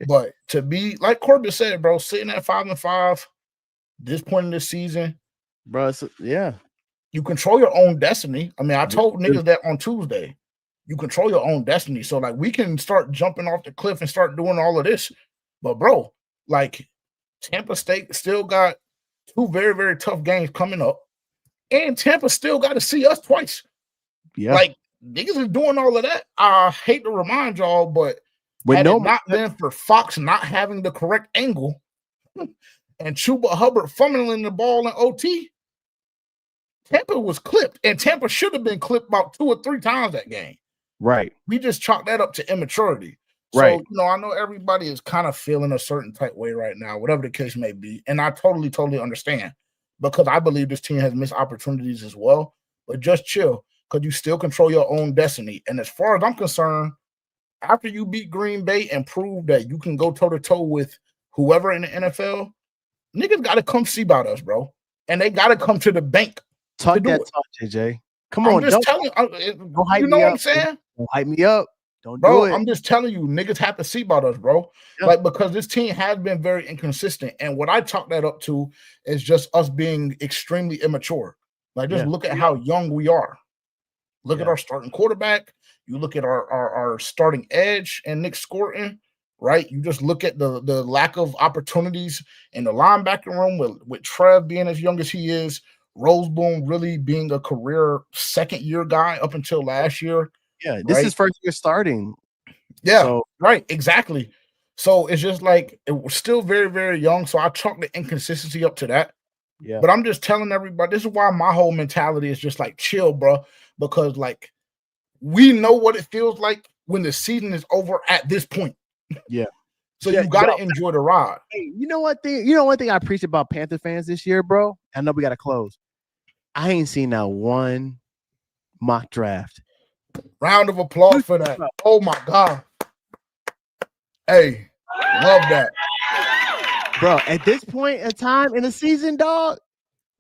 But to be like Corbett said, bro, sitting at 5-5, this point in the season, Bro, yeah. you control your own destiny. I mean, I told niggas that on Tuesday. You control your own destiny. So like we can start jumping off the cliff and start doing all of this. But bro, like Tampa State still got 2 very, very tough games coming up. And Tampa still got to see us twice. Yeah. Like niggas is doing all of that. I hate to remind y'all, but With had no it not been for Fox not having the correct angle and Chuba Hubbard fumbling the ball in OT, Tampa was clipped, and Tampa should have been clipped about 2 or 3 times that game. Right. We just chalked that up to immaturity. Right. So, I know everybody is kind of feeling a certain type way right now, whatever the case may be. And I totally understand, because I believe this team has missed opportunities as well. But just chill, because you still control your own destiny. And as far as I'm concerned, after you beat Green Bay and prove that you can go toe-to-toe with whoever in the NFL, niggas got to come see about us, bro. And they got to come to the bank. Talk that talk, JJ. Come I'm on, just don't hype you know me what up. I'm saying? Don't hype me up. Don't Bro, do it. I'm just telling you, niggas have to see about us, bro. Yeah. Like, because this team has been very inconsistent. And what I chalk that up to is just us being extremely immature. Like, just look at how young we are. Look at our starting quarterback. You look at our starting edge and Nick Scorton, right? You just look at the lack of opportunities in the linebacking room with Trev being as young as he is, Roseboom really being a career second-year guy up until last year. Yeah, this is first year starting. Yeah, so, right, exactly. So it's just like it was still very, very young. So I chalk the inconsistency up to that. Yeah. But I'm just telling everybody, this is why my whole mentality is just like chill, bro. Because like we know what it feels like when the season is over at this point. Yeah. So you gotta enjoy the ride. Hey, one thing I appreciate about Panther fans this year, bro. I know we gotta close. I ain't seen that one mock draft. Round of applause for that. Oh my God. Hey, love that. Bro, at this point in time in the season, dog,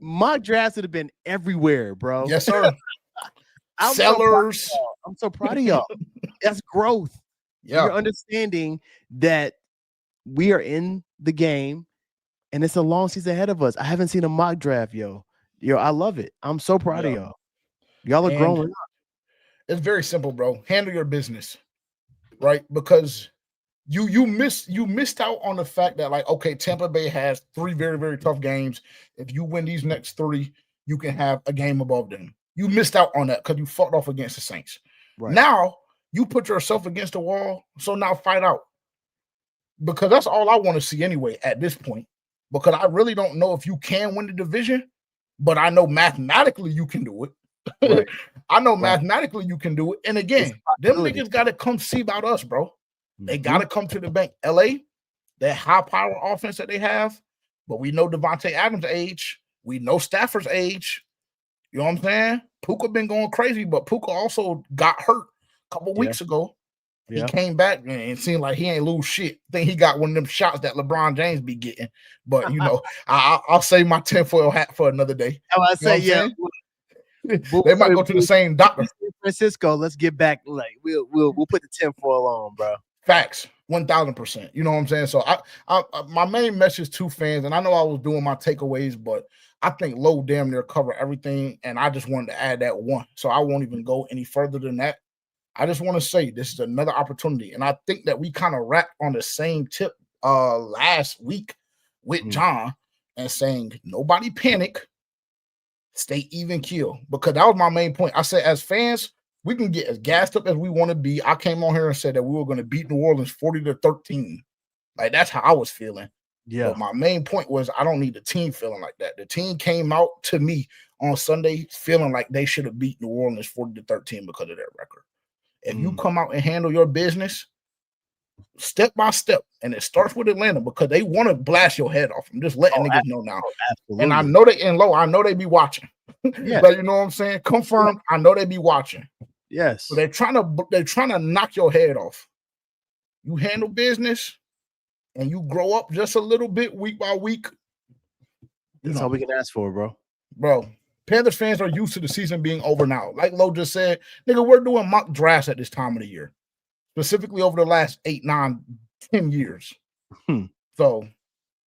mock drafts would have been everywhere, bro. Yes, sir. Sellers. I'm so proud of y'all. That's growth. Yeah. You're understanding that we are in the game and it's a long season ahead of us. I haven't seen a mock draft, yo. I love it. I'm so proud of y'all. Y'all are growing up. It's very simple, bro. Handle your business, right? Because you missed out on the fact that, like, okay, Tampa Bay has 3 very, very tough games. If you win these next 3, you can have a game above them. You missed out on that because you fought off against the Saints. Right. Now you put yourself against the wall. So now fight out, because that's all I want to see anyway at this point. Because I really don't know if you can win the division, but I know mathematically you can do it. Right. I know mathematically you can do it. And again, them niggas got to come see about us, bro. They got to come to the bank. LA, that high power offense that they have, but we know Devontae Adams' age. We know Stafford's age. You know what I'm saying? Puka been going crazy, but Puka also got hurt a couple weeks ago. He came back and it seemed like he ain't lose shit. I think he got one of them shots that LeBron James be getting. But I'll save my tinfoil hat for another day. I say, They might go to the same doctor. San Francisco, let's get back. Like we'll put the tinfoil on, bro. Facts, 1,000%. You know what I'm saying? So I my main message to fans, and I know I was doing my takeaways, but I think Low damn near covered everything, and I just wanted to add that one. So I won't even go any further than that. I just want to say this is another opportunity, and I think that we kind of wrapped on the same tip last week with John and saying nobody panic, stay even keel, because that was my main point. I said as fans, we can get as gassed up as we want to be. I came on here and said that we were going to beat New Orleans 40-13. Like that's how I was feeling. Yeah. But my main point was I don't need the team feeling like that. The team came out to me on Sunday feeling like they should have beat New Orleans 40-13 because of their record. If you come out and handle your business step by step, and it starts with Atlanta because they want to blast your head off. I'm just letting niggas know now. Absolutely. And I know they in Low. I know they be watching. Yeah. But you know what I'm saying? Confirmed. I know they be watching. Yes. So they're trying to knock your head off. You handle business and you grow up just a little bit week by week. That's all we can ask for, bro. Bro, Panthers fans are used to the season being over now. Like Lo just said, nigga, we're doing mock drafts at this time of the year, specifically over the last 8, 9, 10 years. So,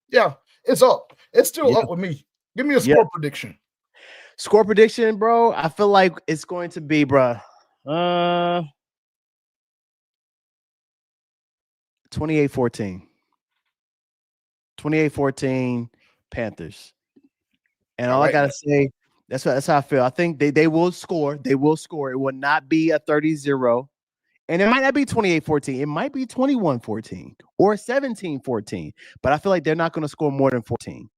yeah, it's up. It's still up with me. Give me a score prediction. Score prediction, bro. I feel like it's going to be, bro, 28-14. 28-14 Panthers. And all I gotta say, that's how I feel. I think they will score. They will score. It will not be a 30-0. And it might not be 28-14. It might be 21-14 or 17-14. But I feel like they're not going to score more than 14,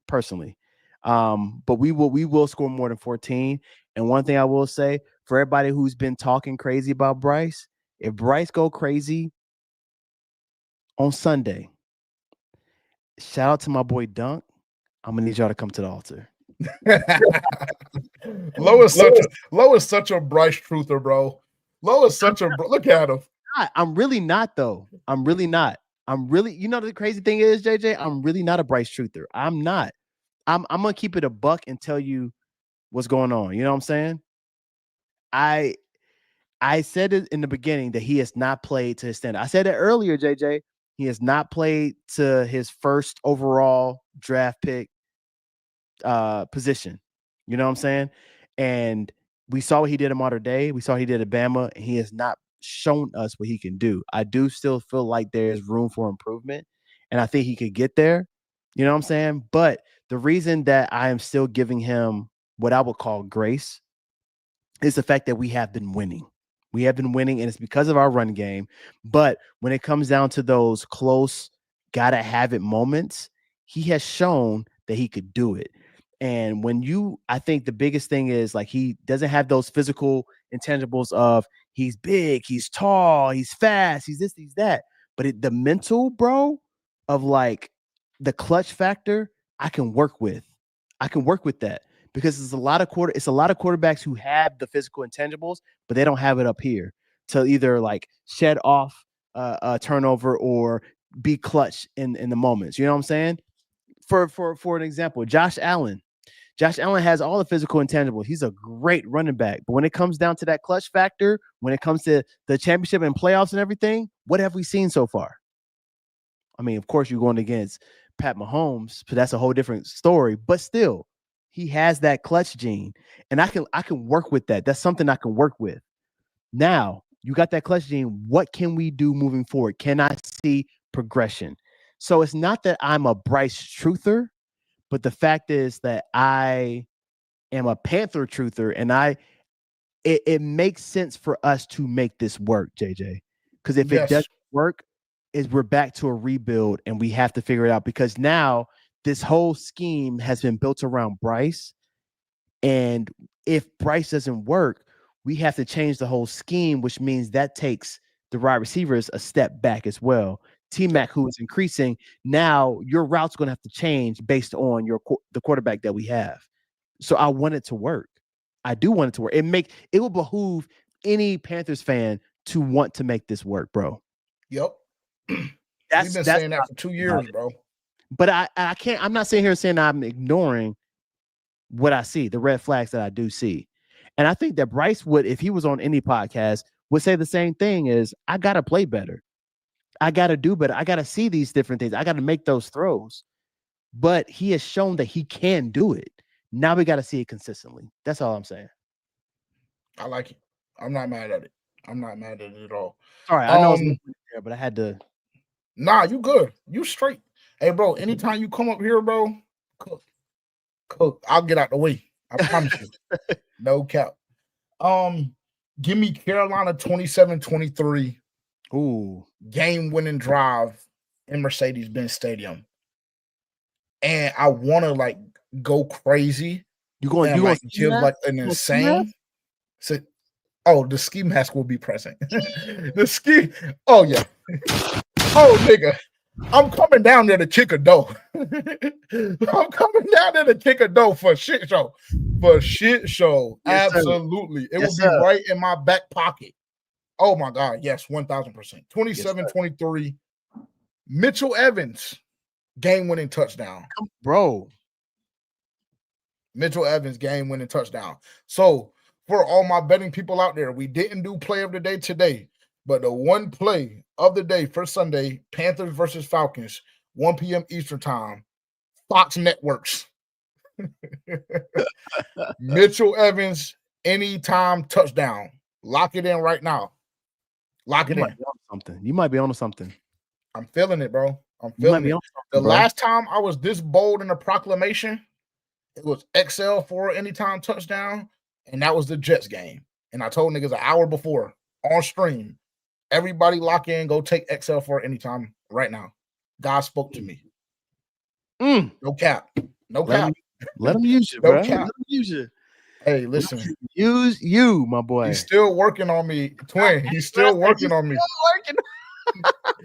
personally. But we will score more than 14. And one thing I will say, for everybody who's been talking crazy about Bryce, if Bryce go crazy on Sunday, shout out to my boy Dunk. I'm gonna need y'all to come to the altar. Low is such a Bryce truther, bro. Low is such a look at him. I'm really not, though. I'm really not. You know the crazy thing is, JJ, I'm really not a Bryce truther. I'm not. I'm gonna keep it a buck and tell you what's going on. You know what I'm saying? I said it in the beginning that he has not played to his standard. I said it earlier, JJ. He has not played to his first overall draft pick position. You know what I'm saying? And we saw what he did at Mater Dei. We saw what he did at Bama, and he has not shown us what he can do. I do still feel like there's room for improvement, and I think he could get there. You know what I'm saying? But the reason that I am still giving him what I would call grace is the fact that we have been winning. We have been winning, and it's because of our run game. But when it comes down to those close, gotta have it moments, he has shown that he could do it. And I think the biggest thing is like he doesn't have those physical intangibles of he's big, he's tall, he's fast, he's this, he's that. But the mental, bro, of like the clutch factor, I can work with. I can work with that because it's a lot of quarterbacks who have the physical intangibles, but they don't have it up here to either like shed off a turnover or be clutch in the moments. You know what I'm saying? For an example, Josh Allen. Josh Allen has all the physical intangibles. He's a great running back. But when it comes down to that clutch factor, when it comes to the championship and playoffs and everything, what have we seen so far? I mean, of course, you're going against Pat Mahomes, but that's a whole different story. But still, he has that clutch gene. And I can work with that. That's something I can work with. Now, you got that clutch gene. What can we do moving forward? Can I see progression? So it's not that I'm a Bryce truther, but the fact is that I am a Panther truther, and it makes sense for us to make this work, JJ. Because if it doesn't work, we're back to a rebuild, and we have to figure it out. Because now this whole scheme has been built around Bryce, and if Bryce doesn't work, we have to change the whole scheme, which means that takes the wide receivers a step back as well. T-Mac, who is increasing, now your route's going to have to change based on the quarterback that we have. So I want it to work. I do want it to work. It will behoove any Panthers fan to want to make this work, bro. Yep. We've That's been saying that for 2 years, bro. But I can't. I'm not sitting here saying I'm ignoring what I see, the red flags that I do see. And I think that Bryce would, if he was on any podcast, would say the same thing: is I gotta play better. I gotta do better. I gotta see these different things. I gotta make those throws. But he has shown that he can do it. Now we gotta see it consistently. That's all I'm saying. I like it. I'm not mad at it. I'm not mad at it at all. All right, I know it's there, but I had to. Nah, you good. You straight. Hey, bro, anytime you come up here, bro, cook. I'll get out the way. I promise you. No cap. Give me Carolina 27-23. Ooh. Game-winning drive in Mercedes-Benz Stadium. And I want to, like, go crazy. You going like give like an insane. The ski mask will be present. The ski. Oh yeah. Oh nigga, I'm coming down there to kick a dough. I'm coming down there to kick a dough for shit show. For shit show. Yes, absolutely. Sir. It will be right in my back pocket. Oh my God. Yes, 1000%. 27-23. Mitchell Evans, game-winning touchdown. Bro. Mitchell Evans, game-winning touchdown. So, for all my betting people out there, we didn't do play of the day today, but the one play of the day for Sunday, Panthers versus Falcons, 1 p.m. Eastern time, Fox Networks. Mitchell Evans, anytime touchdown. Lock it in right now. Lock it in. You might be on to something. I'm feeling it, bro. I'm feeling it. The last time I was this bold in a proclamation, it was XL for anytime touchdown. And that was the Jets game. And I told niggas an hour before on stream, everybody lock in, go take XL for anytime right now. God spoke to me. No cap. No cap. Let him use you, bro. Let him use you. Hey, listen. Use you, my boy. He's still working on me, twin. He's still working on me.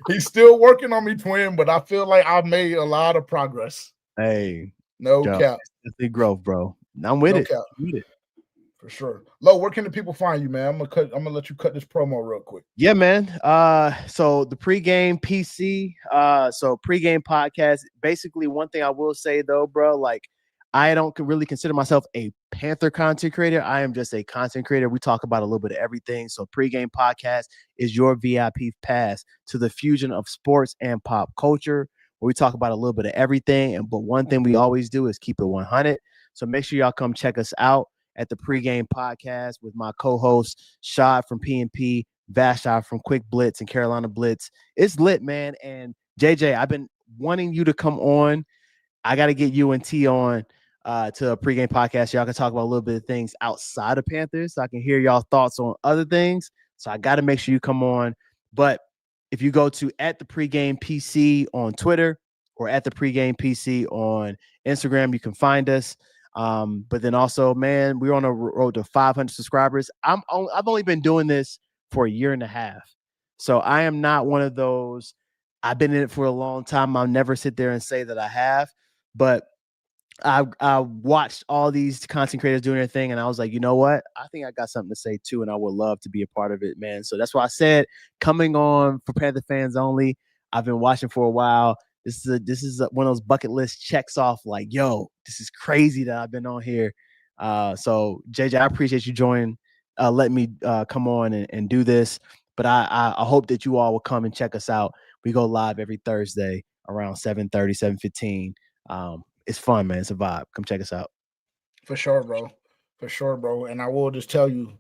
He's still working on me, twin, but I feel like I've made a lot of progress. Hey. No cap. It's the growth, bro. I'm with it. Cap. I'm with it. For sure. Lo, where can the people find you, man? I'm gonna let you cut this promo real quick. Yeah, man. So the pregame PC, so pregame podcast. Basically, one thing I will say though, bro, like I don't really consider myself a Panther content creator. I am just a content creator. We talk about a little bit of everything. So pregame podcast is your VIP pass to the fusion of sports and pop culture, where we talk about a little bit of everything. But one thing we always do is keep it 100. So make sure y'all come check us out at the Pregame Podcast with my co-host Shad from PNP, Vashar from Quick Blitz and Carolina Blitz. It's lit, man. And JJ, I've been wanting you to come on. I got to get you and T on to a Pregame Podcast. Y'all can talk about a little bit of things outside of Panthers, so I can hear y'all thoughts on other things. So I got to make sure you come on. But if you go to at the Pregame PC on Twitter or at the Pregame PC on Instagram, you can find us. But then also, man, we're on a road to 500 subscribers. I've only been doing this for a year and a half. So I am not one of those. I've been in it for a long time. I'll never sit there and say that I have, but I watched all these content creators doing their thing, and I was like, you know what? I think I got something to say too, and I would love to be a part of it, man. So that's why I said coming on for Panther fans only. I've been watching for a while. This is one of those bucket list checks off. Like, yo, this is crazy that I've been on here. So JJ, I appreciate you joining. Let me come on and do this. But I hope that you all will come and check us out. We go live every Thursday around 7:30, 7:15. It's fun, man. It's a vibe. Come check us out. For sure, bro. For sure, bro. And I will just tell you,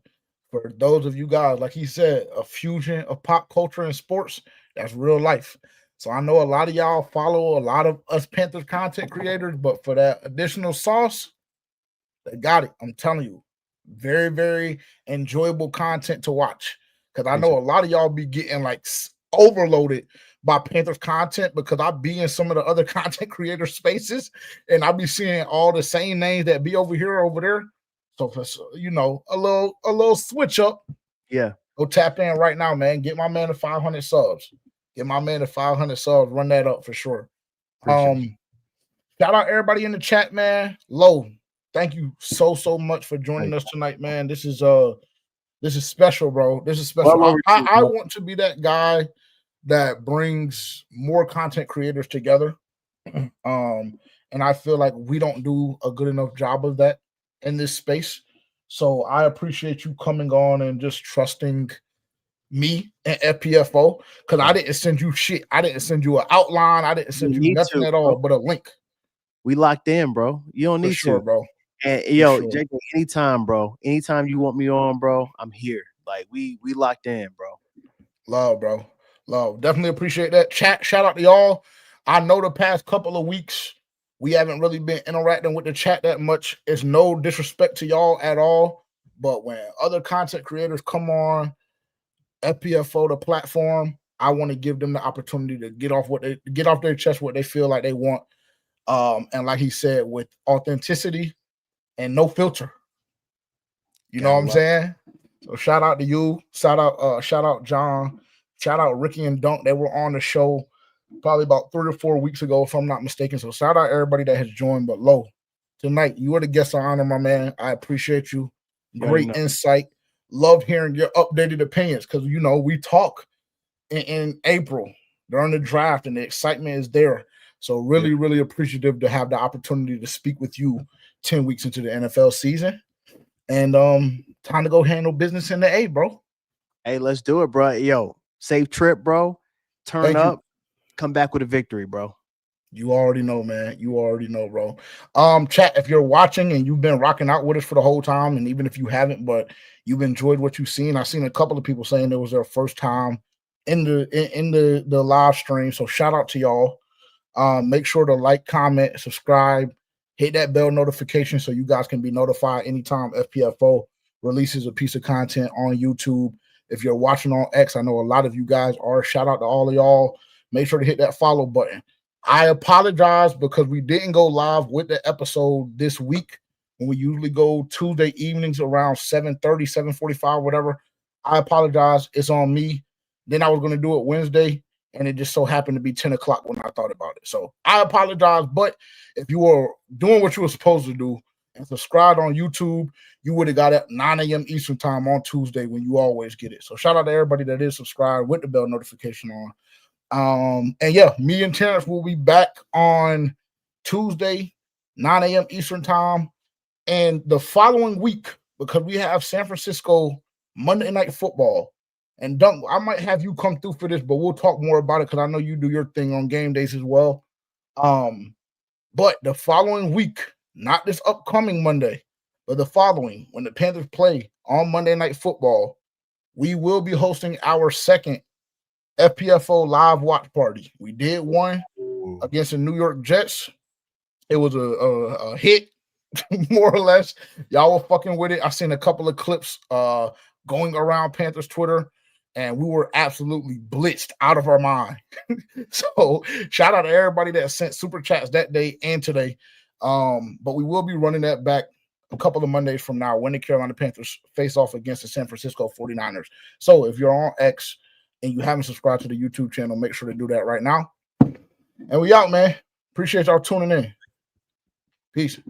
for those of you guys, like he said, a fusion of pop culture and sports, that's real life. So I know a lot of y'all follow a lot of us Panthers content creators, but for that additional sauce, they got it. I'm telling you, very, very enjoyable content to watch. Because I know a lot of y'all be getting like overloaded by Panthers content because I be in some of the other content creator spaces and I be seeing all the same names that be over here, over there. So for, you know, a little switch up. Yeah. Go tap in right now, man. Get my man to 500 subs. Get my man to 500 subs. Run that up for sure. Shout out everybody in the chat, man. Lo, thank you so much for joining us tonight, man. This is This is special, bro. This is special. Well overdue, I bro. want to be that guy that brings more content creators together. And I feel like we don't do a good enough job of that in this space. So I appreciate you coming on and just trusting me and FPFO because I didn't send you shit. I didn't send you an outline. I didn't send You you need nothing to, at all bro. but a link. We locked in, bro. You don't For need sure, to. bro. And yo, sure. Jacob, anytime, bro. Anytime you want me on, bro, I'm here. Like we locked in, bro. Love, bro. Love. Definitely appreciate that. Chat, shout out to y'all. I know the past couple of weeks we haven't really been interacting with the chat that much. It's no disrespect to y'all at all. But when other content creators come on FPFO, the platform, I want to give them the opportunity to get off their chest what they feel like they want. And like he said, with authenticity and no filter. You know what I'm saying? So shout out to you. Shout out John. Shout out Ricky and Dunk. They were on the show probably about 3 or 4 weeks ago, if I'm not mistaken. So shout out everybody that has joined. But Lo, tonight you are the guest of honor, my man. I appreciate you. Great insight. Love hearing your updated opinions because we talk in April during the draft and the excitement is there. So really, really appreciative to have the opportunity to speak with you 10 weeks into the NFL season. And time to go handle business in the A, bro. Hey, let's do it, bro. Yo, safe trip, bro. Turn up, come back with a victory, bro. You already know, man. You already know, bro. Chat, if you're watching and you've been rocking out with us for the whole time, and even if you haven't, but you've enjoyed what you've seen, I've seen a couple of people saying it was their first time in the live stream. So shout out to y'all. Make sure to like, comment, subscribe, hit that bell notification so you guys can be notified anytime FPFO releases a piece of content on YouTube. If you're watching on X, I know a lot of you guys are. Shout out to all of y'all. Make sure to hit that follow button. I apologize because we didn't go live with the episode this week when we usually go Tuesday evenings around 7:30, 7:45, whatever. I apologize. It's on me. Then I was going to do it Wednesday, and it just so happened to be 10 o'clock when I thought about it. So I apologize, but if you were doing what you were supposed to do and subscribed on YouTube, you would have got it 9 a.m. Eastern time on Tuesday when you always get it. So shout out to everybody that is subscribed with the bell notification on. And yeah, me and Terrence will be back on Tuesday, 9 a.m. Eastern time. And the following week, because we have San Francisco Monday Night Football. And Dunk, I might have you come through for this, but we'll talk more about it because I know you do your thing on game days as well. But the following week, not this upcoming Monday, but the following, when the Panthers play on Monday Night Football, we will be hosting our second FPFO live watch party. We did one against the New York Jets. It was a hit, more or less. Y'all were fucking with it. I've seen a couple of clips going around Panthers Twitter, and we were absolutely blitzed out of our mind. So shout out to everybody that sent super chats that day and today. But we will be running that back a couple of Mondays from now when the Carolina Panthers face off against the San Francisco 49ers. So if you're on X and you haven't subscribed to the YouTube channel, make sure to do that right now. And we out, man. Appreciate y'all tuning in. Peace.